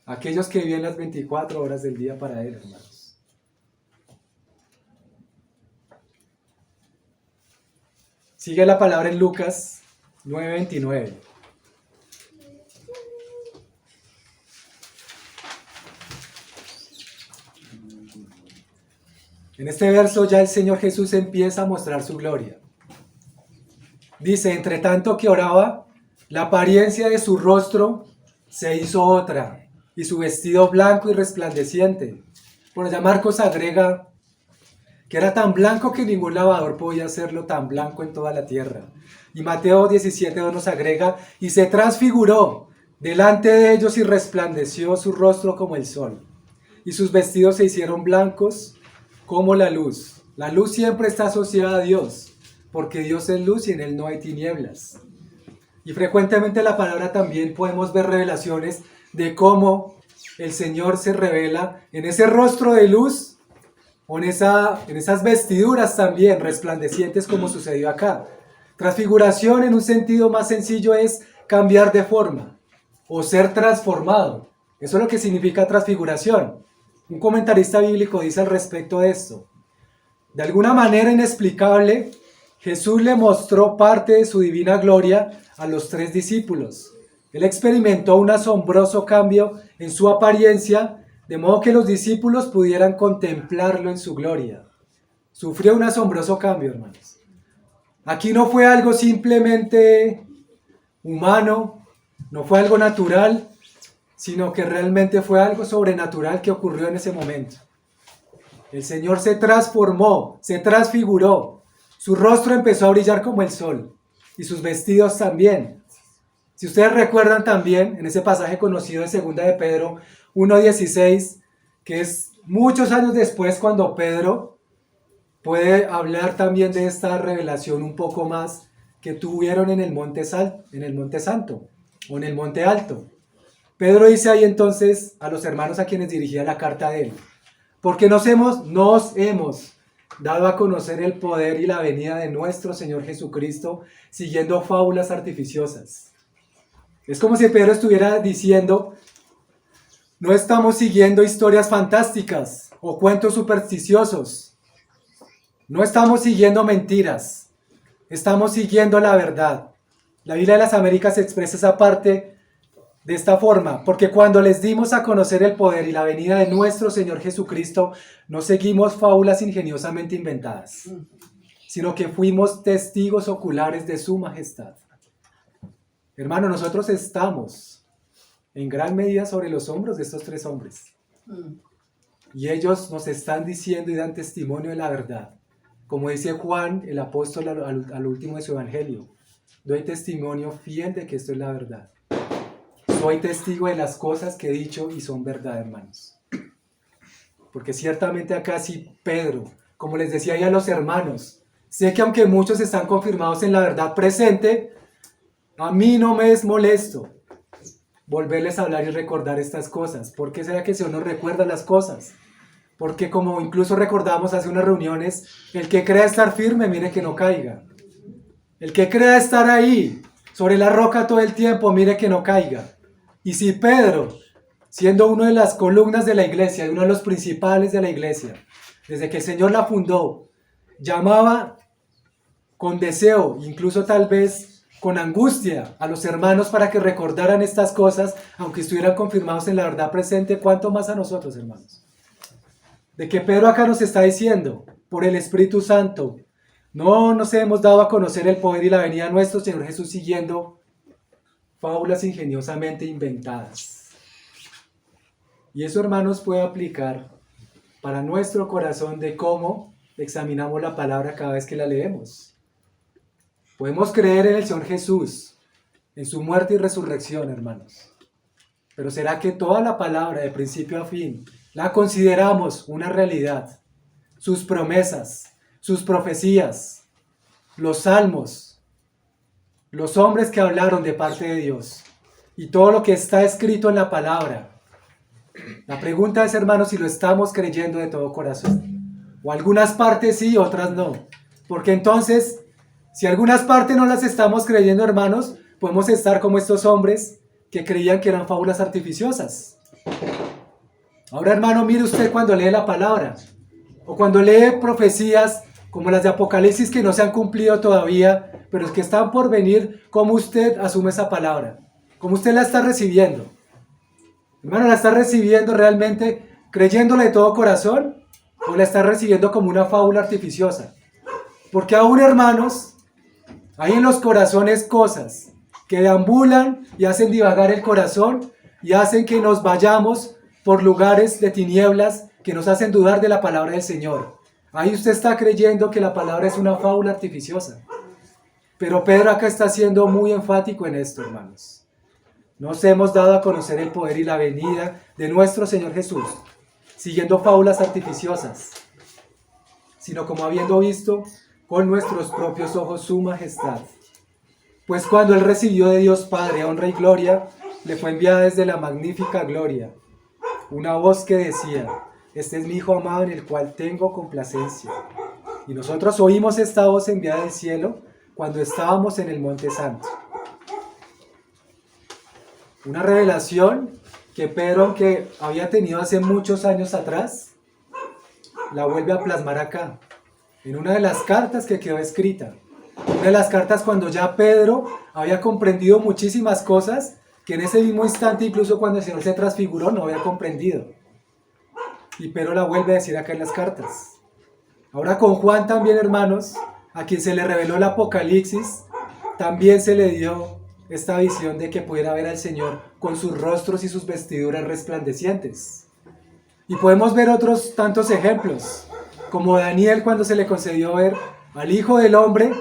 Aquellos que viven las 24 horas del día para Él, hermanos. Sigue la palabra en Lucas 9:29. En este verso ya el Señor Jesús empieza a mostrar su gloria. Dice, entre tanto que oraba, la apariencia de su rostro se hizo otra, y su vestido blanco y resplandeciente. Por allá Marcos agrega que era tan blanco que ningún lavador podía hacerlo tan blanco en toda la tierra. Y Mateo 17:2 nos agrega, y se transfiguró delante de ellos y resplandeció su rostro como el sol. Y sus vestidos se hicieron blancos como la luz. La luz siempre está asociada a Dios, porque Dios es luz y en Él no hay tinieblas. Y frecuentemente en la palabra también podemos ver revelaciones de cómo el Señor se revela en ese rostro de luz o en esas vestiduras también resplandecientes como sucedió acá. Transfiguración en un sentido más sencillo es cambiar de forma o ser transformado. Eso es lo que significa transfiguración. Un comentarista bíblico dice al respecto de esto: de alguna manera inexplicable, Jesús le mostró parte de su divina gloria a los 3 discípulos. Él experimentó un asombroso cambio en su apariencia, de modo que los discípulos pudieran contemplarlo en su gloria. Sufrió un asombroso cambio, hermanos. Aquí no fue algo simplemente humano, no fue algo natural, sino que realmente fue algo sobrenatural que ocurrió en ese momento. El Señor se transformó, se transfiguró. Su rostro empezó a brillar como el sol y sus vestidos también. Si ustedes recuerdan también en ese pasaje conocido de 2 de Pedro 1:16, que es muchos años después cuando Pedro puede hablar también de esta revelación un poco más que tuvieron en el Monte Santo o en el Monte Alto. Pedro dice ahí entonces a los hermanos a quienes dirigía la carta de él: porque nos hemos dado a conocer el poder y la venida de nuestro Señor Jesucristo siguiendo fábulas artificiosas. Es como si Pedro estuviera diciendo, no estamos siguiendo historias fantásticas o cuentos supersticiosos. No estamos siguiendo mentiras. Estamos siguiendo la verdad. La Biblia de las Américas expresa esa parte de esta forma: porque cuando les dimos a conocer el poder y la venida de nuestro Señor Jesucristo, no seguimos fábulas ingeniosamente inventadas, sino que fuimos testigos oculares de su majestad. Hermano, nosotros estamos en gran medida sobre los hombros de estos 3 hombres. Y ellos nos están diciendo y dan testimonio de la verdad. Como dice Juan, el apóstol al último de su evangelio: doy testimonio fiel de que esto es la verdad. Soy testigo de las cosas que he dicho y son verdad, hermanos. Porque ciertamente acá sí Pedro, como les decía ya a los hermanos, sé que aunque muchos están confirmados en la verdad presente, a mí no me es molesto volverles a hablar y recordar estas cosas. ¿Por qué será que el Señor nos recuerda las cosas? Porque como incluso recordamos hace unas reuniones, el que crea estar firme, mire que no caiga. El que crea estar ahí, sobre la roca todo el tiempo, mire que no caiga. Y si Pedro, siendo una de las columnas de la iglesia, uno de los principales de la iglesia, desde que el Señor la fundó, llamaba con deseo, incluso tal vez con angustia, a los hermanos para que recordaran estas cosas, aunque estuvieran confirmados en la verdad presente, ¿cuánto más a nosotros, hermanos? De que Pedro acá nos está diciendo, por el Espíritu Santo, no nos hemos dado a conocer el poder y la venida de nuestro Señor Jesús siguiendo fábulas ingeniosamente inventadas. Y eso, hermanos, puede aplicar para nuestro corazón de cómo examinamos la palabra cada vez que la leemos. Podemos creer en el Señor Jesús, en su muerte y resurrección, hermanos. Pero ¿será que toda la palabra, de principio a fin, la consideramos una realidad? Sus promesas, sus profecías, los salmos, los hombres que hablaron de parte de Dios y todo lo que está escrito en la palabra. La pregunta es, hermanos, si lo estamos creyendo de todo corazón. O algunas partes sí, otras no. Porque entonces, si algunas partes no las estamos creyendo, hermanos, podemos estar como estos hombres que creían que eran fábulas artificiosas. Ahora, hermano, mire usted cuando lee la palabra, o cuando lee profecías como las de Apocalipsis que no se han cumplido todavía, pero que están por venir, ¿cómo usted asume esa palabra? ¿Cómo usted la está recibiendo? Hermano, ¿la está recibiendo realmente creyéndole de todo corazón? ¿O la está recibiendo como una fábula artificiosa? Porque aún, hermanos, hay en los corazones cosas que deambulan y hacen divagar el corazón y hacen que nos vayamos por lugares de tinieblas que nos hacen dudar de la palabra del Señor. Ahí usted está creyendo que la palabra es una fábula artificiosa. Pero Pedro acá está siendo muy enfático en esto, hermanos. Nos hemos dado a conocer el poder y la venida de nuestro Señor Jesús, siguiendo fábulas artificiosas, sino como habiendo visto con nuestros propios ojos su majestad. Pues cuando Él recibió de Dios Padre honra y gloria, le fue enviada desde la magnífica gloria una voz que decía: este es mi Hijo amado en el cual tengo complacencia. Y nosotros oímos esta voz enviada del cielo cuando estábamos en el Monte Santo. Una revelación que Pedro, aunque había tenido hace muchos años atrás, la vuelve a plasmar acá, en una de las cartas que quedó escrita. Una de las cartas cuando ya Pedro había comprendido muchísimas cosas que en ese mismo instante, incluso cuando el Señor se transfiguró, no había comprendido. Y Pedro la vuelve a decir acá en las cartas. Ahora con Juan también, hermanos, a quien se le reveló el Apocalipsis, también se le dio esta visión de que pudiera ver al Señor con sus rostros y sus vestiduras resplandecientes. Y podemos ver otros tantos ejemplos, como Daniel cuando se le concedió ver al Hijo del Hombre,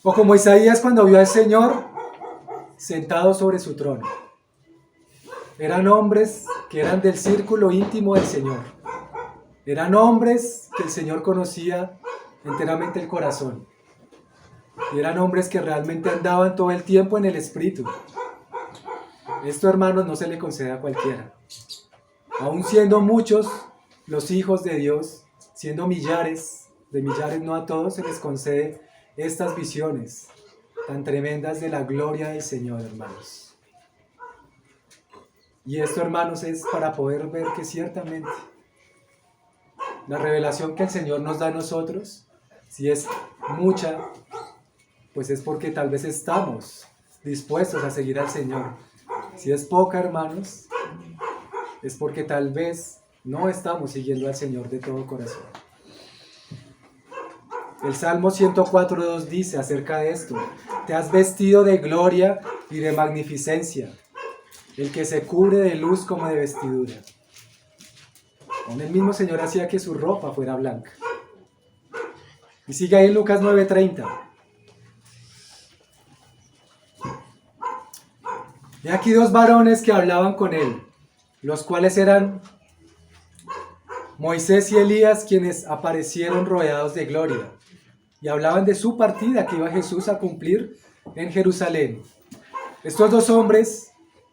o como Isaías cuando vio al Señor sentado sobre su trono. Eran hombres que eran del círculo íntimo del Señor. Eran hombres que el Señor conocía enteramente el corazón. Y eran hombres que realmente andaban todo el tiempo en el Espíritu. Esto, hermanos, no se le concede a cualquiera. Aún siendo muchos los hijos de Dios, siendo millares, de millares no a todos se les concede estas visiones tan tremendas de la gloria del Señor, hermanos. Y esto, hermanos, es para poder ver que ciertamente la revelación que el Señor nos da a nosotros, si es mucha, pues es porque tal vez estamos dispuestos a seguir al Señor. Si es poca, hermanos, es porque tal vez no estamos siguiendo al Señor de todo corazón. El Salmo 104:2 dice acerca de esto: te has vestido de gloria y de magnificencia, el que se cubre de luz como de vestidura. Aún el mismo Señor hacía que su ropa fuera blanca. Y sigue ahí en Lucas 9:30. Y aquí dos varones que hablaban con él, los cuales eran Moisés y Elías, quienes aparecieron rodeados de gloria, y hablaban de su partida que iba Jesús a cumplir en Jerusalén. Estos dos hombres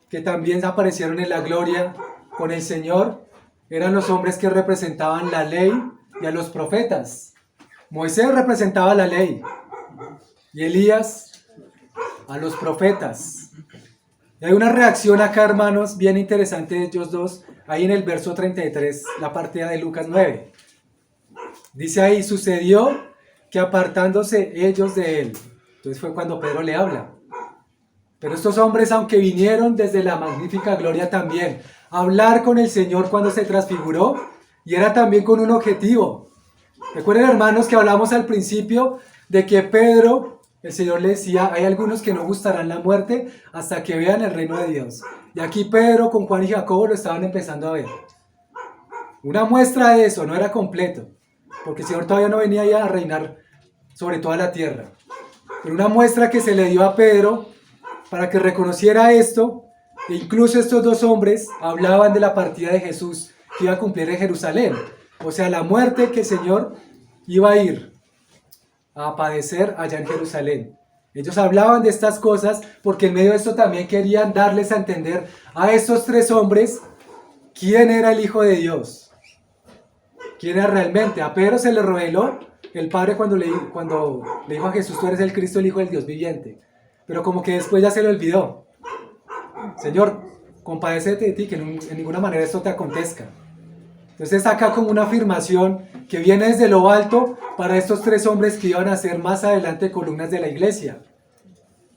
que también aparecieron en la gloria con el Señor eran los hombres que representaban la ley y a los profetas. Moisés representaba la ley y Elías a los profetas. Y hay una reacción acá, hermanos, bien interesante de ellos dos, ahí en el verso 33, la partida de Lucas 9. Dice ahí: sucedió que apartándose ellos de él. Entonces fue cuando Pedro le habla. Pero estos hombres, aunque vinieron desde la magnífica gloria también a hablar con el Señor cuando se transfiguró, y era también con un objetivo. Recuerden, hermanos, que hablamos al principio de que Pedro, el Señor le decía: hay algunos que no gustarán la muerte hasta que vean el reino de Dios. Y aquí Pedro con Juan y Jacobo lo estaban empezando a ver. Una muestra de eso, no era completo, porque el Señor todavía no venía ya a reinar sobre toda la tierra. Pero una muestra que se le dio a Pedro para que reconociera esto, e incluso estos dos hombres hablaban de la partida de Jesús que iba a cumplir en Jerusalén. O sea, la muerte que el Señor iba a ir a padecer allá en Jerusalén. Ellos hablaban de estas cosas porque en medio de esto también querían darles a entender a estos tres hombres quién era el Hijo de Dios. ¿Quién era realmente? A Pedro se le reveló el Padre cuando le dijo a Jesús: tú eres el Cristo, el Hijo del Dios viviente. Pero como que después ya se le olvidó. Señor, compadécete de ti, que en ninguna manera esto te acontezca. Entonces acá como una afirmación que viene desde lo alto para estos tres hombres que iban a ser más adelante columnas de la iglesia.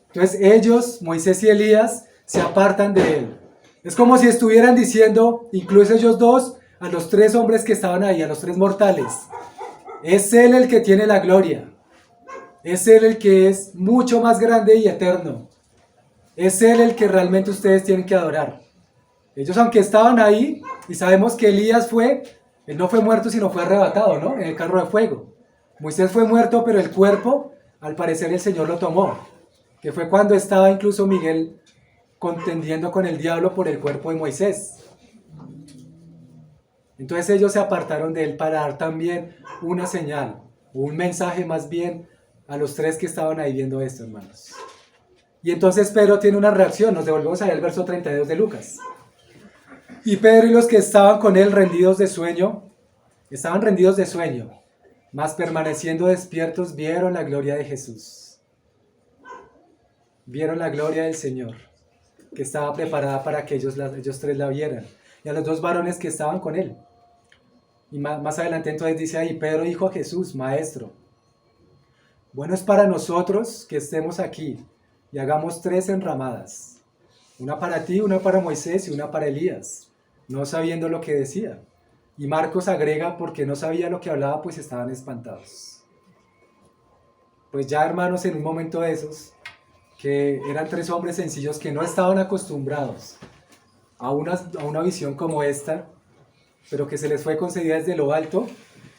Entonces ellos, Moisés y Elías, se apartan de él. Es como si estuvieran diciendo, incluso ellos dos, a los tres hombres que estaban ahí, a los tres mortales: es Él el que tiene la gloria. Es Él el que es mucho más grande y eterno. Es Él el que realmente ustedes tienen que adorar. Ellos, aunque estaban ahí, y sabemos que Elías él no fue muerto, sino fue arrebatado, ¿no? En el carro de fuego. Moisés fue muerto, pero el cuerpo, al parecer, el Señor lo tomó. Que fue cuando estaba incluso Miguel contendiendo con el diablo por el cuerpo de Moisés. Entonces ellos se apartaron de él para dar también una señal, o un mensaje más bien, a los tres que estaban ahí viendo esto, hermanos. Y entonces Pedro tiene una reacción. Nos devolvemos ahí al verso 32 de Lucas. Y Pedro y los que estaban con él estaban rendidos de sueño, mas permaneciendo despiertos vieron la gloria de Jesús. Vieron la gloria del Señor, que estaba preparada para que ellos tres la vieran. Y a los dos varones que estaban con él. Y más adelante entonces dice ahí: Pedro dijo a Jesús: Maestro, bueno es para nosotros que estemos aquí y hagamos tres enramadas, una para ti, una para Moisés y una para Elías, no sabiendo lo que decía. Y Marcos agrega: porque no sabía lo que hablaba, pues estaban espantados. Pues ya, hermanos, en un momento de esos, que eran tres hombres sencillos que no estaban acostumbrados a una visión como esta, pero que se les fue concedida desde lo alto,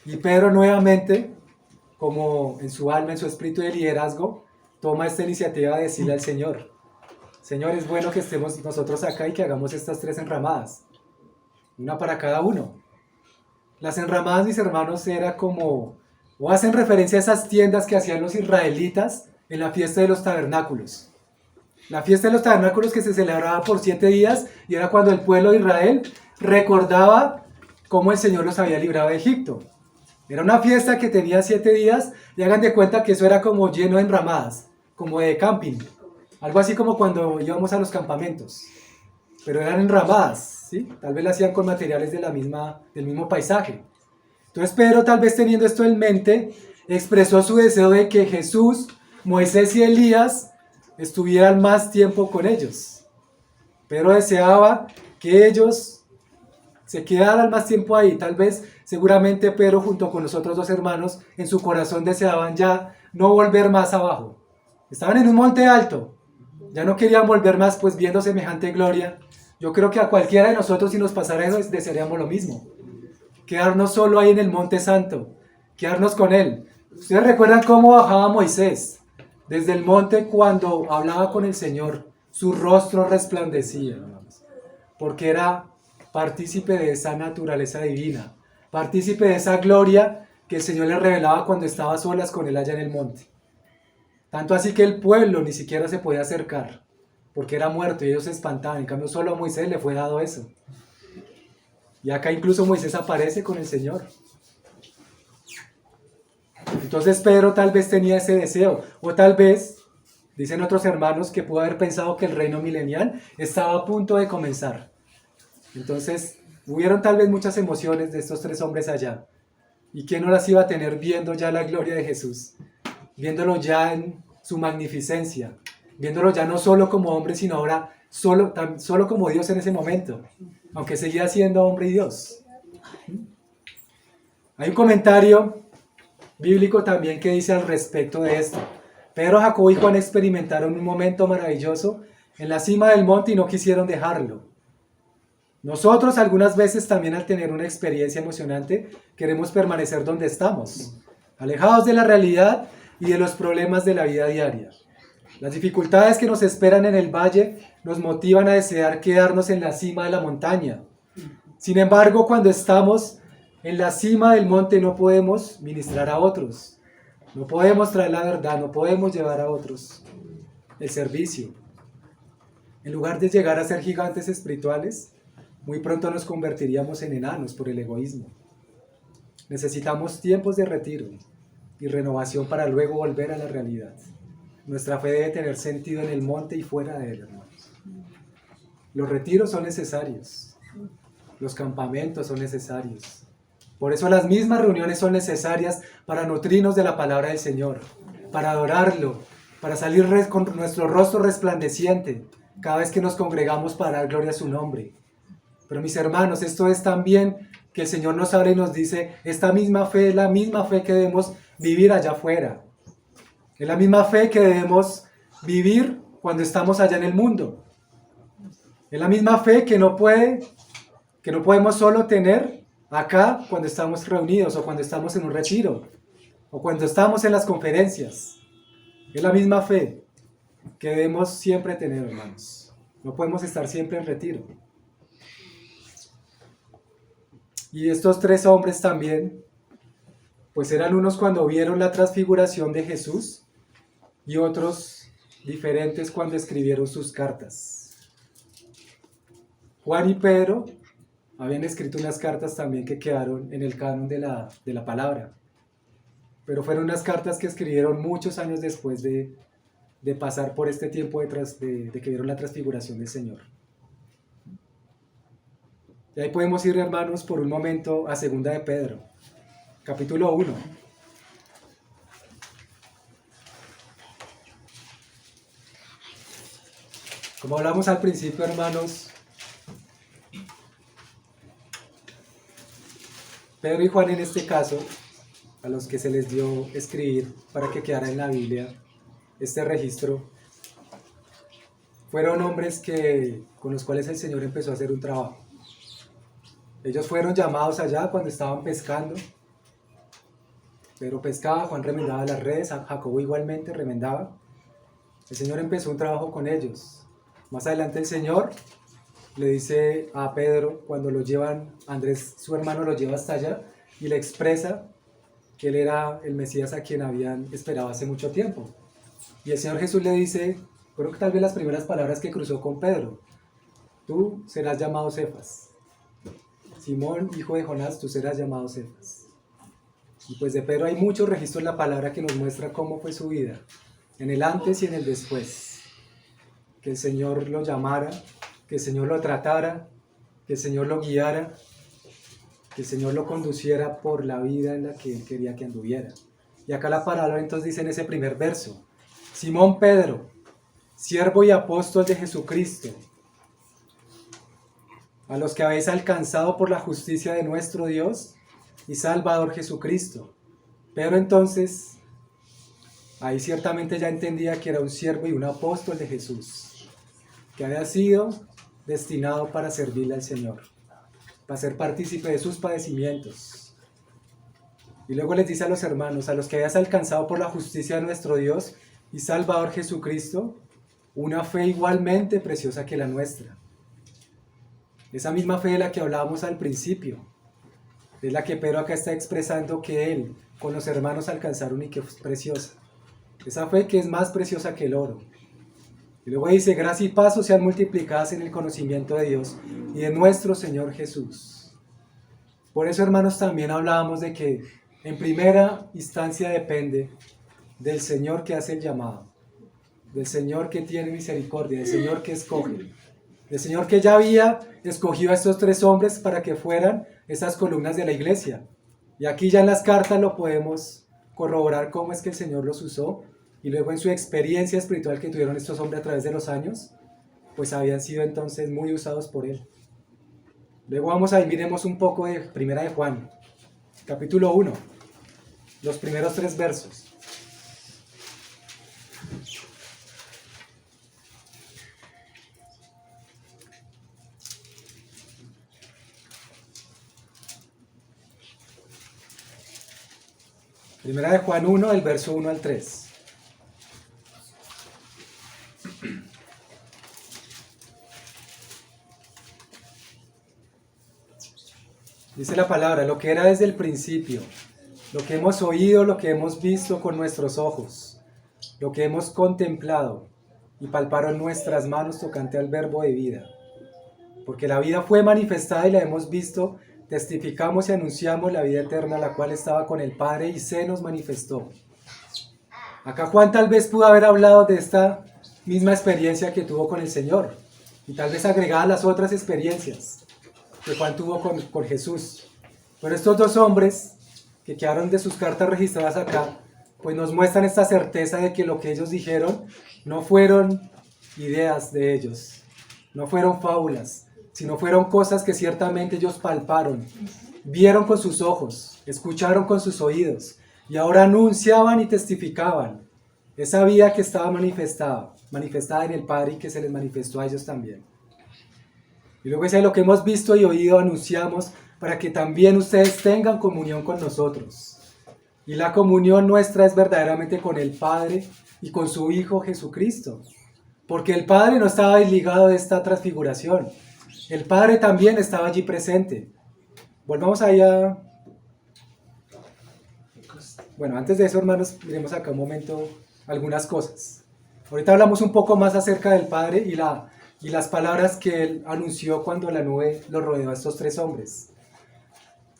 y Pedro nuevamente, como en su alma, en su espíritu de liderazgo, toma esta iniciativa de decirle al Señor: Señor, es bueno que estemos nosotros acá y que hagamos estas tres enramadas, una para cada uno. Las enramadas, mis hermanos, era como, o hacen referencia a esas tiendas que hacían los israelitas en la fiesta de los tabernáculos. La fiesta de los tabernáculos, que se celebraba por 7 días, y era cuando el pueblo de Israel recordaba cómo el Señor los había librado de Egipto. Era una fiesta que tenía 7 días, y hagan de cuenta que eso era como lleno de enramadas, como de camping. Algo así como cuando íbamos a los campamentos. Pero eran enramadas, ¿sí? Tal vez lo hacían con materiales del mismo paisaje. Entonces Pedro, tal vez teniendo esto en mente, expresó su deseo de que Jesús, Moisés y Elías estuvieran más tiempo con ellos. Pedro deseaba que ellos se quedaran más tiempo ahí. Tal vez, seguramente Pedro junto con los otros dos hermanos, en su corazón deseaban ya no volver más abajo. Estaban en un monte alto, ya no querían volver más, pues viendo semejante gloria. Yo creo que a cualquiera de nosotros, si nos pasara eso, desearíamos lo mismo. Quedarnos solo ahí en el monte santo, quedarnos con él. ¿Ustedes recuerdan cómo bajaba Moisés desde el monte cuando hablaba con el Señor? Su rostro resplandecía, hermanos, porque era partícipe de esa naturaleza divina, partícipe de esa gloria que el Señor le revelaba cuando estaba a solas con él allá en el monte. Tanto así que el pueblo ni siquiera se podía acercar, porque era muerto y ellos se espantaban. En cambio, solo a Moisés le fue dado eso. Y acá incluso Moisés aparece con el Señor. Entonces Pedro tal vez tenía ese deseo, o tal vez, dicen otros hermanos, que pudo haber pensado que el reino milenial estaba a punto de comenzar. Entonces hubieron tal vez muchas emociones de estos tres hombres allá. ¿Y quién no las iba a tener viendo ya la gloria de Jesús? Viéndolo ya en su magnificencia, viéndolo ya no solo como hombre, sino ahora solo como Dios en ese momento, aunque seguía siendo hombre y Dios. Hay un comentario bíblico también que dice al respecto de esto: Pedro, Jacobo y Juan experimentaron un momento maravilloso en la cima del monte y no quisieron dejarlo. Nosotros algunas veces también, al tener una experiencia emocionante, queremos permanecer donde estamos, alejados de la realidad y de los problemas de la vida diaria. Las dificultades que nos esperan en el valle nos motivan a desear quedarnos en la cima de la montaña. Sin embargo, cuando estamos en la cima del monte no podemos ministrar a otros, No podemos traer la verdad, no podemos llevar a otros el servicio. En lugar de llegar a ser gigantes espirituales, muy pronto nos convertiríamos en enanos por el egoísmo. Necesitamos tiempos de retiro y renovación para luego volver a la realidad. Nuestra fe debe tener sentido en el monte y fuera de él, hermanos. Los retiros son necesarios. Los campamentos son necesarios. Por eso las mismas reuniones son necesarias para nutrirnos de la palabra del Señor, para adorarlo, para salir con nuestro rostro resplandeciente cada vez que nos congregamos para dar gloria a su nombre. Pero mis hermanos, esto es también que el Señor nos habla y nos dice, esta misma fe es la misma fe que debemos vivir allá afuera. Es la misma fe que debemos vivir cuando estamos allá en el mundo. Es la misma fe que no podemos solo tener acá cuando estamos reunidos o cuando estamos en un retiro o cuando estamos en las conferencias. Es la misma fe que debemos siempre tener, hermanos. No podemos estar siempre en retiro. Y estos tres hombres también, pues eran unos cuando vieron la transfiguración de Jesús y otros diferentes cuando escribieron sus cartas. Juan y Pedro habían escrito unas cartas también que quedaron en el canon de la palabra, pero fueron unas cartas que escribieron muchos años después de pasar por este tiempo de que vieron la transfiguración del Señor. Y ahí podemos ir, hermanos, por un momento a 2 de Pedro, capítulo 1. Como hablamos al principio, hermanos, Pedro y Juan en este caso, a los que se les dio escribir para que quedara en la Biblia este registro, fueron hombres con los cuales el Señor empezó a hacer un trabajo. Ellos fueron llamados allá cuando estaban pescando. Pedro pescaba, Juan remendaba las redes, Jacobo igualmente remendaba. El Señor empezó un trabajo con ellos. Más adelante el Señor le dice a Pedro, cuando lo llevan, Andrés, su hermano, lo lleva hasta allá y le expresa que él era el Mesías a quien habían esperado hace mucho tiempo. Y el Señor Jesús le dice, creo que tal vez las primeras palabras que cruzó con Pedro, tú serás llamado Cefas. Simón, hijo de Jonás, tú serás llamado Cefas. Y pues de Pedro hay muchos registros en la palabra que nos muestra cómo fue su vida, en el antes y en el después. Que el Señor lo llamara, que el Señor lo tratara, que el Señor lo guiara, que el Señor lo conduciera por la vida en la que Él quería que anduviera. Y acá la palabra entonces dice en ese primer verso, Simón Pedro, siervo y apóstol de Jesucristo, a los que habéis alcanzado por la justicia de nuestro Dios y Salvador Jesucristo. Pedro entonces, ahí ciertamente ya entendía que era un siervo y un apóstol de Jesús, que había sido destinado para servirle al Señor, para ser partícipe de sus padecimientos. Y luego les dice a los hermanos, a los que hayas alcanzado por la justicia de nuestro Dios y Salvador Jesucristo, una fe igualmente preciosa que la nuestra. Esa misma fe de la que hablábamos al principio, es la que Pedro acá está expresando que él con los hermanos alcanzaron y que es preciosa. Esa fe que es más preciosa que el oro. Y luego dice, gracia y paz sean multiplicadas en el conocimiento de Dios y de nuestro Señor Jesús. Por eso, hermanos, también hablábamos de que en primera instancia depende del Señor que hace el llamado, del Señor que tiene misericordia, del Señor que escoge. El Señor que ya había escogido a estos tres hombres para que fueran esas columnas de la iglesia. Y aquí ya en las cartas lo podemos corroborar cómo es que el Señor los usó. Y luego en su experiencia espiritual que tuvieron estos hombres a través de los años, pues habían sido entonces muy usados por Él. Luego vamos a ir, miremos un poco de Primera de Juan, capítulo 1, los primeros 3 versos. Primera de Juan 1, del verso 1 al 3. Dice la palabra, lo que era desde el principio, lo que hemos oído, lo que hemos visto con nuestros ojos, lo que hemos contemplado y palparon nuestras manos tocante al verbo de vida. Porque la vida fue manifestada y la hemos visto, testificamos y anunciamos la vida eterna, la cual estaba con el Padre y se nos manifestó. Acá Juan tal vez pudo haber hablado de esta misma experiencia que tuvo con el Señor y tal vez agregada a las otras experiencias que Juan tuvo con Jesús. Pero estos dos hombres que quedaron de sus cartas registradas acá, pues nos muestran esta certeza de que lo que ellos dijeron no fueron ideas de ellos, no fueron fábulas, sino fueron cosas que ciertamente ellos palparon, vieron con sus ojos, escucharon con sus oídos, y ahora anunciaban y testificaban esa vida que estaba manifestada en el Padre y que se les manifestó a ellos también. Y luego dice, lo que hemos visto y oído anunciamos para que también ustedes tengan comunión con nosotros. Y la comunión nuestra es verdaderamente con el Padre y con su Hijo Jesucristo. Porque el Padre no estaba desligado de esta transfiguración. El Padre también estaba allí presente. Volvamos allá. Bueno, antes de eso, hermanos, miremos acá un momento algunas cosas. Ahorita hablamos un poco más acerca del Padre y las palabras que Él anunció cuando la nube los rodeó a estos tres hombres.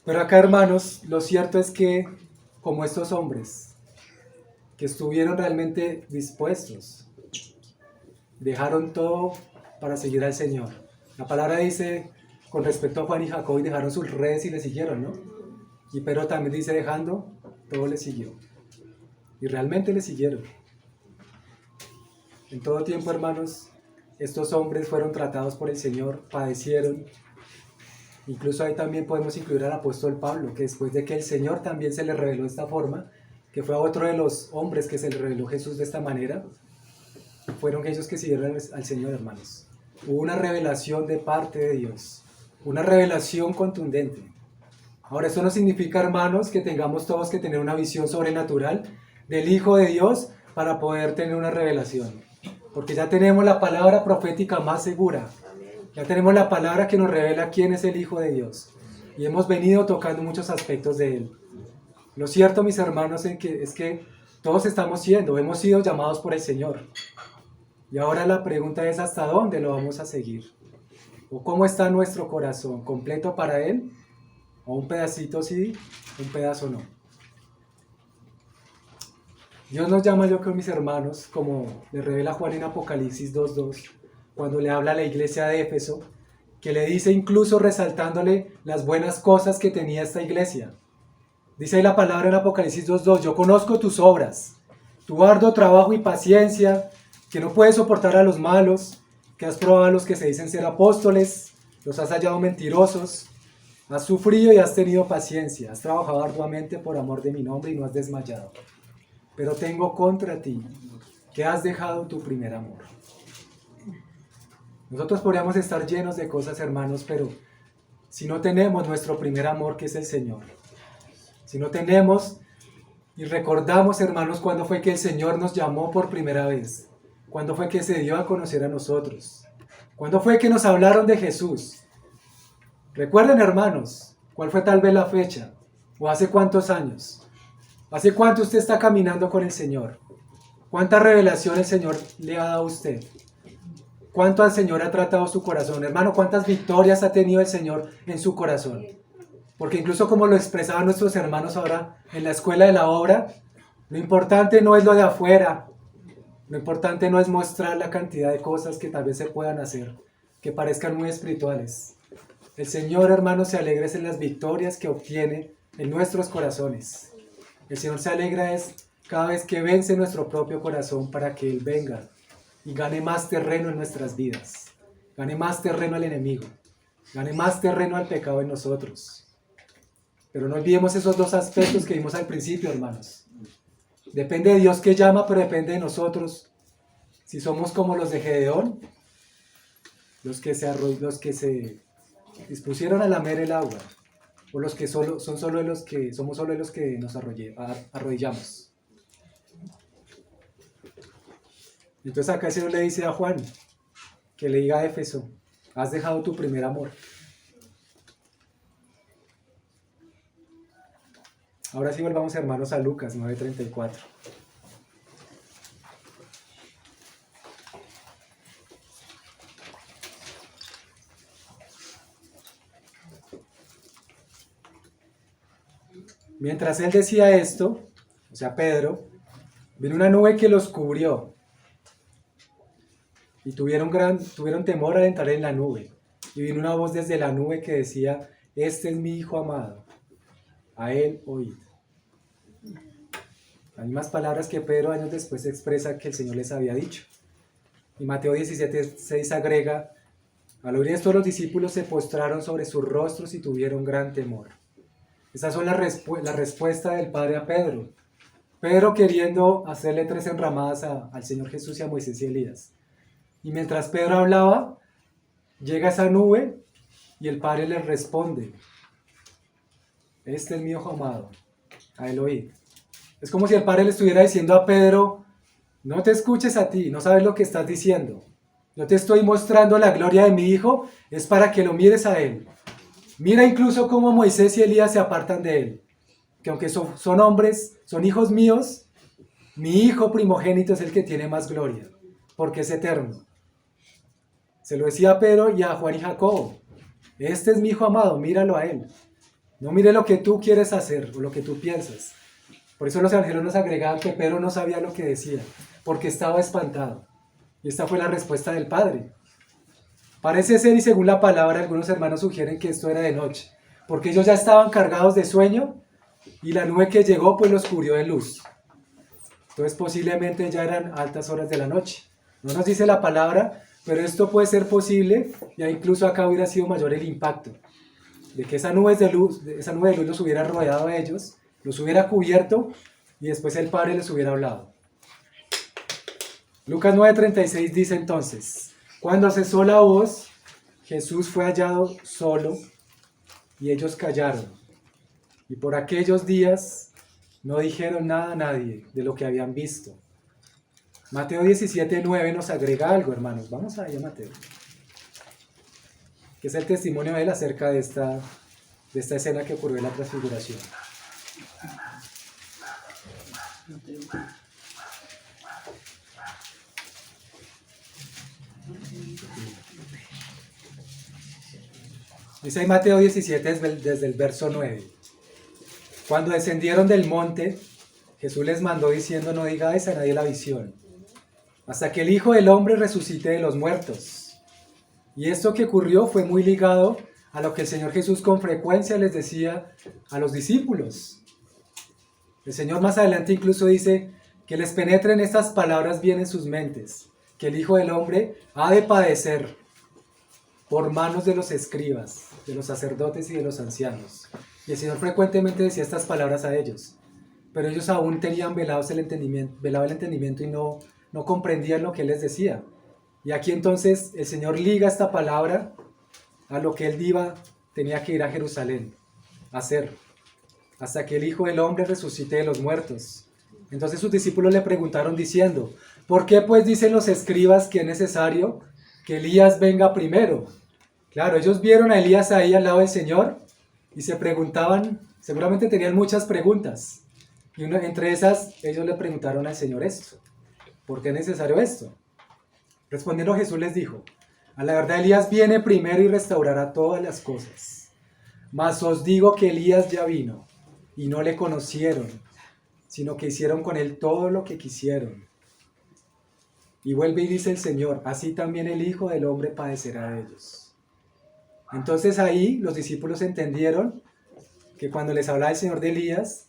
Pero acá, hermanos, lo cierto es que, como estos hombres, que estuvieron realmente dispuestos, dejaron todo para seguir al Señor. La palabra dice, con respecto a Juan y Jacob, y dejaron sus redes y le siguieron, ¿no? Y Pedro también dice, dejando, todo le siguió. Y realmente le siguieron. En todo tiempo, hermanos, estos hombres fueron tratados por el Señor, padecieron. Incluso ahí también podemos incluir al apóstol Pablo, que después de que el Señor también se le reveló de esta forma, que fue a otro de los hombres que se le reveló Jesús de esta manera, fueron ellos que siguieron al Señor, hermanos. Hubo una revelación de parte de Dios, una revelación contundente. Ahora, eso no significa, hermanos, que tengamos todos que tener una visión sobrenatural del Hijo de Dios para poder tener una revelación. Porque ya tenemos la palabra profética más segura. Ya tenemos la palabra que nos revela quién es el Hijo de Dios. Y hemos venido tocando muchos aspectos de Él. Lo cierto, mis hermanos, es que todos hemos sido llamados por el Señor. Y ahora la pregunta es, ¿hasta dónde lo vamos a seguir? ¿O cómo está nuestro corazón? ¿Completo para Él? ¿O un pedacito sí, un pedazo no? Dios nos llama, yo creo, mis hermanos, como le revela Juan en Apocalipsis 2:2, cuando le habla a la iglesia de Éfeso, que le dice incluso resaltándole las buenas cosas que tenía esta iglesia. Dice ahí la palabra en Apocalipsis 2:2, yo conozco tus obras, tu arduo trabajo y paciencia, que no puedes soportar a los malos, que has probado a los que se dicen ser apóstoles, los has hallado mentirosos, has sufrido y has tenido paciencia, has trabajado arduamente por amor de mi nombre y no has desmayado. Pero tengo contra ti que has dejado tu primer amor. Nosotros podríamos estar llenos de cosas, hermanos, pero si no tenemos nuestro primer amor, que es el Señor, si no tenemos y recordamos, hermanos, cuándo fue que el Señor nos llamó por primera vez, cuándo fue que se dio a conocer a nosotros, cuándo fue que nos hablaron de Jesús. Recuerden, hermanos, cuál fue tal vez la fecha, o hace cuántos años, hace cuánto usted está caminando con el Señor, cuánta revelación el Señor le ha dado a usted. ¿Cuánto al Señor ha tratado su corazón? Hermano, ¿cuántas victorias ha tenido el Señor en su corazón? Porque incluso como lo expresaban nuestros hermanos ahora en la escuela de la obra, lo importante no es lo de afuera, lo importante no es mostrar la cantidad de cosas que tal vez se puedan hacer, que parezcan muy espirituales. El Señor, hermano, se alegra en las victorias que obtiene en nuestros corazones. El Señor se alegra cada vez que vence nuestro propio corazón para que Él venga y gane más terreno en nuestras vidas, gane más terreno al enemigo, gane más terreno al pecado en nosotros. Pero no olvidemos esos dos aspectos que vimos al principio, hermanos. Depende de Dios que llama, pero depende de nosotros. Si somos como los de Gedeón, los que se dispusieron a lamer el agua, o los que somos solo los que nos arrodillamos. Entonces acá el Señor le dice a Juan, que le diga a Éfeso, has dejado tu primer amor. Ahora sí volvamos, hermanos, a Lucas 9:34. Mientras él decía esto, o sea, Pedro, vino una nube que los cubrió y tuvieron temor al entrar en la nube. Y vino una voz desde la nube que decía: este es mi Hijo amado, a él oíd. Las mismas palabras que Pedro años después expresa que el Señor les había dicho. Y Mateo 17:6 agrega: al oír esto los discípulos se postraron sobre sus rostros y tuvieron gran temor. Esas son la respuesta del Padre a Pedro. Pedro queriendo hacerle 3 enramadas al Señor Jesús y a Moisés y Elías. Y mientras Pedro hablaba, llega esa nube y el Padre le responde: este es mi Hijo amado, a él oíd. Es como si el Padre le estuviera diciendo a Pedro: no te escuches a ti, no sabes lo que estás diciendo. Yo te estoy mostrando la gloria de mi Hijo, es para que lo mires a él. Mira incluso cómo Moisés y Elías se apartan de él. Que aunque son hombres, son hijos míos, mi Hijo primogénito es el que tiene más gloria, porque es eterno. Se lo decía a Pedro y a Juan y Jacobo: este es mi Hijo amado, míralo a él. No mire lo que tú quieres hacer o lo que tú piensas. Por eso los evangelios nos agregaban que Pedro no sabía lo que decía, porque estaba espantado. Y esta fue la respuesta del Padre. Parece ser, y según la palabra, algunos hermanos sugieren que esto era de noche, porque ellos ya estaban cargados de sueño y la nube que llegó pues los cubrió de luz. Entonces posiblemente ya eran altas horas de la noche. No nos dice la palabra, pero esto puede ser posible, y incluso acá hubiera sido mayor el impacto de que esa nube de luz los hubiera rodeado a ellos, los hubiera cubierto y después el Padre les hubiera hablado. Lucas 9:36 dice entonces: cuando cesó la voz, Jesús fue hallado solo y ellos callaron. Y por aquellos días no dijeron nada a nadie de lo que habían visto. Mateo 17:9 nos agrega algo, hermanos. Vamos allá, Mateo. Que es el testimonio de él acerca de esta escena que ocurrió en la transfiguración. Dice ahí Mateo 17 desde el verso 9. Cuando descendieron del monte, Jesús les mandó diciendo: no digáis a nadie la visión, hasta que el Hijo del Hombre resucite de los muertos. Y esto que ocurrió fue muy ligado a lo que el Señor Jesús con frecuencia les decía a los discípulos. El Señor más adelante incluso dice que les penetren estas palabras bien en sus mentes, que el Hijo del Hombre ha de padecer por manos de los escribas, de los sacerdotes y de los ancianos. Y el Señor frecuentemente decía estas palabras a ellos, pero ellos aún tenían velado el entendimiento y no comprendían lo que Él les decía. Y aquí entonces el Señor liga esta palabra a lo que Él tenía que ir a Jerusalén a hacer, hasta que el Hijo del Hombre resucite de los muertos. Entonces sus discípulos le preguntaron diciendo: ¿por qué pues dicen los escribas que es necesario que Elías venga primero? Claro, ellos vieron a Elías ahí al lado del Señor y se preguntaban, seguramente tenían muchas preguntas. Y entre esas, ellos le preguntaron al Señor esto: ¿por qué es necesario esto? Respondiendo Jesús les dijo: a la verdad Elías viene primero y restaurará todas las cosas. Mas os digo que Elías ya vino y no le conocieron, sino que hicieron con él todo lo que quisieron. Y vuelve y dice el Señor: así también el Hijo del Hombre padecerá de ellos. Entonces ahí los discípulos entendieron que cuando les hablaba el Señor de Elías,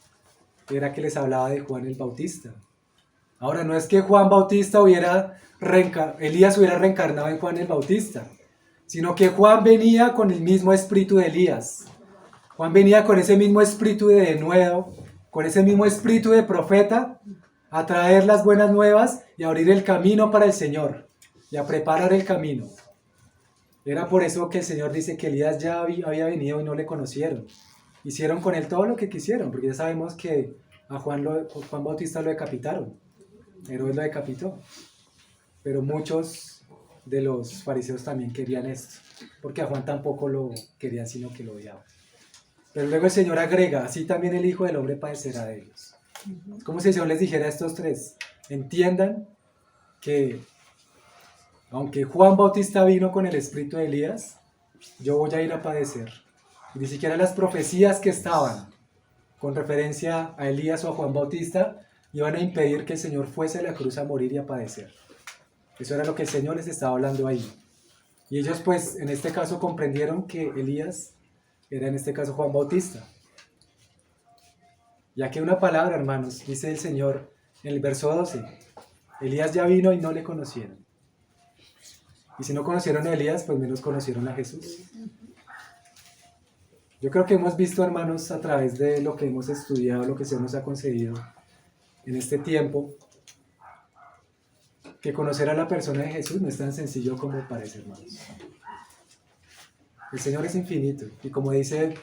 era que les hablaba de Juan el Bautista. Ahora, no es que Elías hubiera reencarnado en Juan el Bautista, sino que Juan venía con el mismo espíritu de Elías. Juan venía con ese mismo espíritu de denuedo, con ese mismo espíritu de profeta, a traer las buenas nuevas y a abrir el camino para el Señor, y a preparar el camino. Era por eso que el Señor dice que Elías ya había venido y no le conocieron. Hicieron con él todo lo que quisieron, porque ya sabemos que a Juan Bautista lo decapitaron. Herodes lo decapitó. Pero muchos de los fariseos también querían esto, porque a Juan tampoco lo querían, sino que lo odiaban. Pero luego el Señor agrega, así también el Hijo del Hombre padecerá de ellos. Es como si el Señor les dijera a estos tres, entiendan que aunque Juan Bautista vino con el espíritu de Elías, yo voy a ir a padecer. Y ni siquiera las profecías que estaban con referencia a Elías o a Juan Bautista iban a impedir que el Señor fuese a la cruz a morir y a padecer. Eso era lo que el Señor les estaba hablando ahí. Y ellos pues en este caso comprendieron que Elías era en este caso Juan Bautista. Y aquí una palabra, hermanos, dice el Señor en el verso 12. Elías ya vino y no le conocieron. Y si no conocieron a Elías, pues menos conocieron a Jesús. Yo creo que hemos visto, hermanos, a través de lo que hemos estudiado, lo que se nos ha concedido en este tiempo, que conocer a la persona de Jesús no es tan sencillo como parece, hermanos. El Señor es infinito, y como dice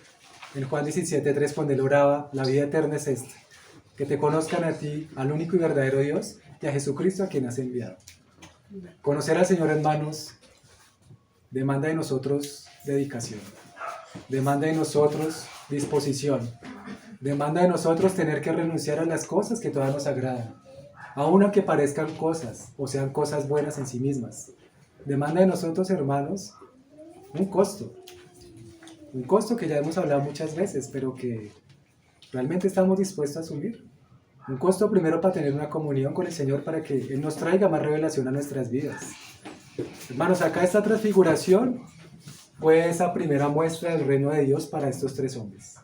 en Juan 17:3, cuando él oraba, la vida eterna es esta, que te conozcan a ti, al único y verdadero Dios, y a Jesucristo a quien has enviado. Conocer al Señor, hermanos, demanda de nosotros dedicación, demanda de nosotros disposición, demanda de nosotros tener que renunciar a las cosas que todas nos agradan, aun aunque parezcan cosas o sean cosas buenas en sí mismas. Demanda de nosotros, hermanos, un costo que ya hemos hablado muchas veces, pero que realmente estamos dispuestos a asumir. Un costo primero para tener una comunión con el Señor, para que Él nos traiga más revelación a nuestras vidas. Hermanos, acá esta transfiguración fue esa primera muestra del reino de Dios para estos tres hombres,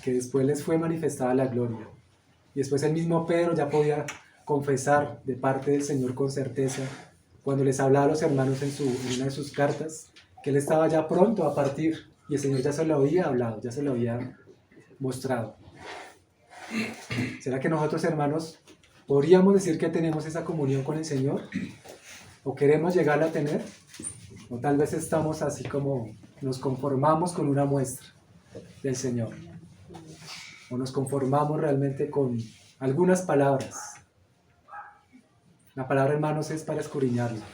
que después les fue manifestada la gloria. Y después el mismo Pedro ya podía confesar de parte del Señor con certeza, cuando les hablaba a los hermanos en una de sus cartas, que él estaba ya pronto a partir, y el Señor ya se lo había hablado, ya se lo había mostrado. ¿Será que nosotros, hermanos, podríamos decir que tenemos esa comunión con el Señor? ¿O queremos llegarla a tener? O tal vez estamos así como nos conformamos con una muestra del Señor. O nos conformamos realmente con algunas palabras. La palabra, hermanos, es para escudriñarla.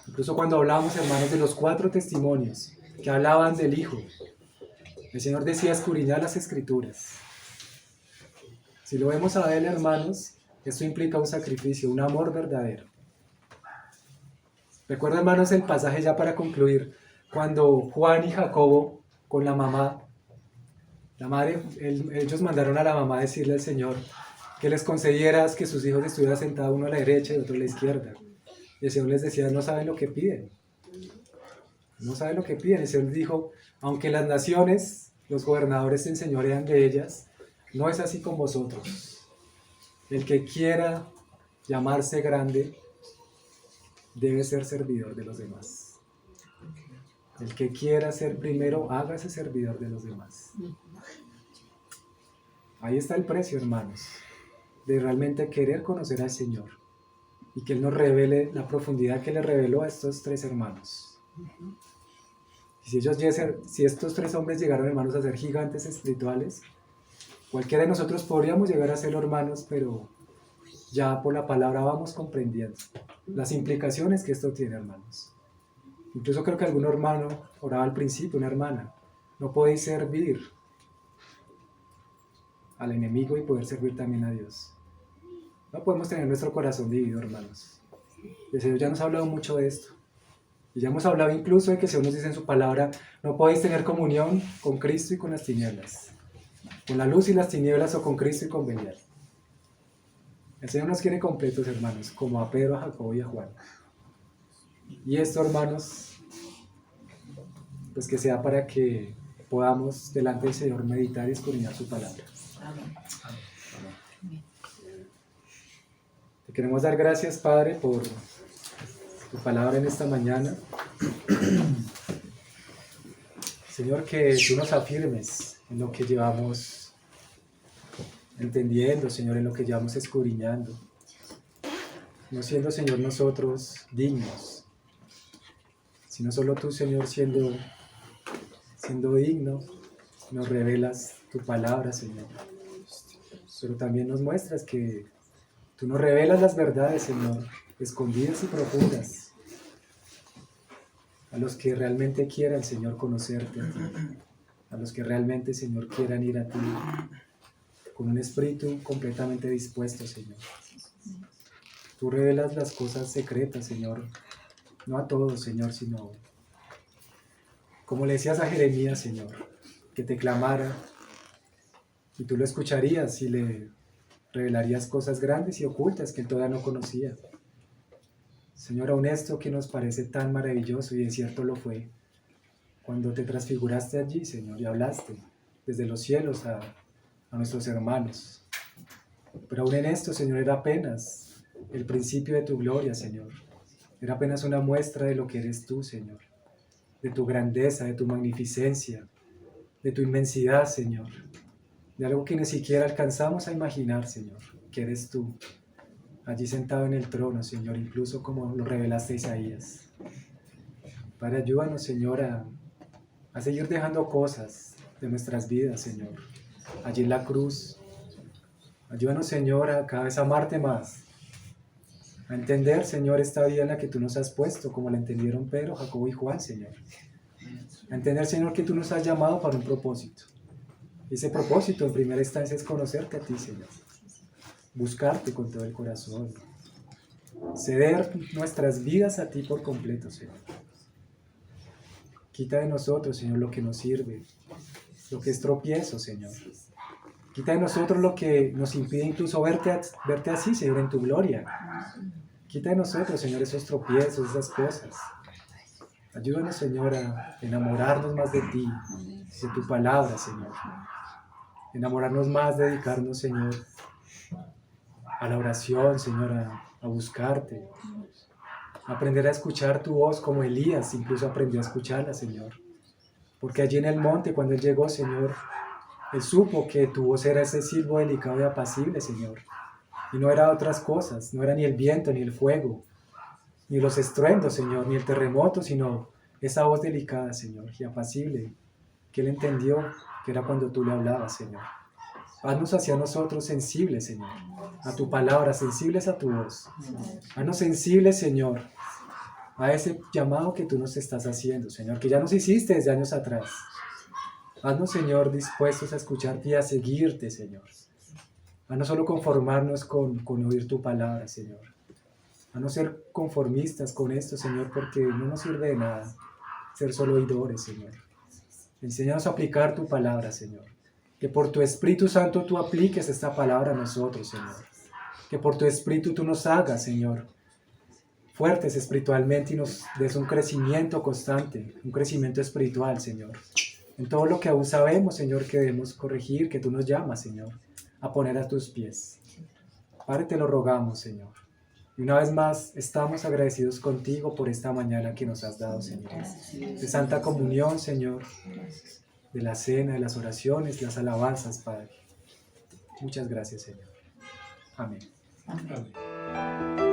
Incluso cuando hablábamos, hermanos, de los 4 testimonios que hablaban del Hijo, el Señor decía escudriñar las Escrituras. Si lo vemos a Él, hermanos, esto implica un sacrificio, un amor verdadero. Recuerda, hermanos, el pasaje ya para concluir, cuando Juan y Jacobo con la madre, ellos mandaron a la mamá a decirle al Señor que les concediera que sus hijos estuvieran sentados uno a la derecha y otro a la izquierda. Y el Señor les decía, no saben lo que piden. No saben lo que piden. El Señor dijo, aunque las naciones, los gobernadores se enseñorean de ellas, no es así con vosotros. El que quiera llamarse grande debe ser servidor de los demás. El que quiera ser primero, hágase servidor de los demás. Ahí está el precio, hermanos, de realmente querer conocer al Señor y que Él nos revele la profundidad que le reveló a estos 3 hermanos. Y si estos 3 hombres llegaron, hermanos, a ser gigantes espirituales, cualquiera de nosotros podríamos llegar a serlo, hermanos, pero ya por la palabra vamos comprendiendo las implicaciones que esto tiene, hermanos. Incluso creo que algún hermano oraba al principio, una hermana, no podéis servir al enemigo y poder servir también a Dios. No podemos tener nuestro corazón dividido, hermanos. El Señor ya nos ha hablado mucho de esto. Y ya hemos hablado incluso de que el Señor nos dice en su palabra, no podéis tener comunión con Cristo y con las tinieblas, con la luz y las tinieblas, o con Cristo y con Belial. El Señor nos quiere completos, hermanos, como a Pedro, a Jacobo y a Juan. Y esto, hermanos, pues que sea para que podamos delante del Señor meditar y escudriñar su palabra. Amén. Amén. Te queremos dar gracias, Padre, por tu palabra en esta mañana. Señor, que tú nos afirmes en lo que llevamos entendiendo, Señor, en lo que llevamos escudriñando. No siendo, Señor, nosotros dignos, sino solo tú, Señor, siendo digno, nos revelas tu palabra, Señor. Pero también nos muestras que tú nos revelas las verdades, Señor, escondidas y profundas, a los que realmente quieran, Señor, conocerte a ti. a los que realmente, Señor, quieran ir a ti con un espíritu completamente dispuesto, Señor. Tú revelas las cosas secretas, Señor, no a todos, Señor, sino como le decías a Jeremías, Señor, que te clamara y tú lo escucharías y le revelarías cosas grandes y ocultas que él todavía no conocía. Señor, aun esto que nos parece tan maravilloso, y de cierto lo fue, cuando te transfiguraste allí, Señor, y hablaste desde los cielos a nuestros hermanos. Pero aún en esto, Señor, era apenas el principio de tu gloria, Señor. Era apenas una muestra de lo que eres tú, Señor, de tu grandeza, de tu magnificencia, de tu inmensidad, Señor, de algo que ni siquiera alcanzamos a imaginar, Señor, que eres tú, allí sentado en el trono, Señor, incluso como lo revelaste a Isaías. Padre, ayúdanos, Señor, a seguir dejando cosas de nuestras vidas, Señor, allí en la cruz. Ayúdanos, Señor, a cada vez amarte más, a entender, Señor, esta vida en la que tú nos has puesto, como la entendieron Pedro, Jacobo y Juan, Señor. A entender, Señor, que tú nos has llamado para un propósito. Ese propósito, en primera instancia, es conocerte a ti, Señor. Buscarte con todo el corazón. Ceder nuestras vidas a ti por completo, Señor. Quita de nosotros, Señor, lo que nos sirve, lo que es tropiezo, Señor. Quita de nosotros lo que nos impide incluso verte así, Señor, en tu gloria. Quita de nosotros, Señor, esos tropiezos, esas cosas. Ayúdanos, Señor, a enamorarnos más de ti, de tu palabra, Señor. Enamorarnos más, dedicarnos, Señor, a la oración, Señor, a buscarte. Aprender a escuchar tu voz como Elías, incluso aprendió a escucharla, Señor. Porque allí en el monte, cuando él llegó, Señor, él supo que tu voz era ese silbo delicado y apacible, Señor. Y no era otras cosas, no era ni el viento, ni el fuego, ni los estruendos, Señor, ni el terremoto, sino esa voz delicada, Señor, y apacible, que él entendió que era cuando tú le hablabas, Señor. Haznos hacia nosotros sensibles, Señor, a tu palabra, sensibles a tu voz. Haznos sensibles, Señor, a ese llamado que tú nos estás haciendo, Señor, que ya nos hiciste desde años atrás. Haznos, Señor, dispuestos a escucharte y a seguirte, Señor. A no solo conformarnos con oír tu palabra, Señor. A no ser conformistas con esto, Señor, porque no nos sirve de nada ser solo oidores, Señor. Enséñanos a aplicar tu palabra, Señor. Que por tu Espíritu Santo tú apliques esta palabra a nosotros, Señor. Que por tu Espíritu tú nos hagas, Señor, fuertes espiritualmente y nos des un crecimiento constante, un crecimiento espiritual, Señor. En todo lo que aún sabemos, Señor, que debemos corregir, que tú nos llamas, Señor, a poner a tus pies. Padre, te lo rogamos, Señor. Y una vez más, estamos agradecidos contigo por esta mañana que nos has dado, Señor. De Santa Comunión, Señor. De la cena, de las oraciones, las alabanzas, Padre. Muchas gracias, Señor. Amén. Amén.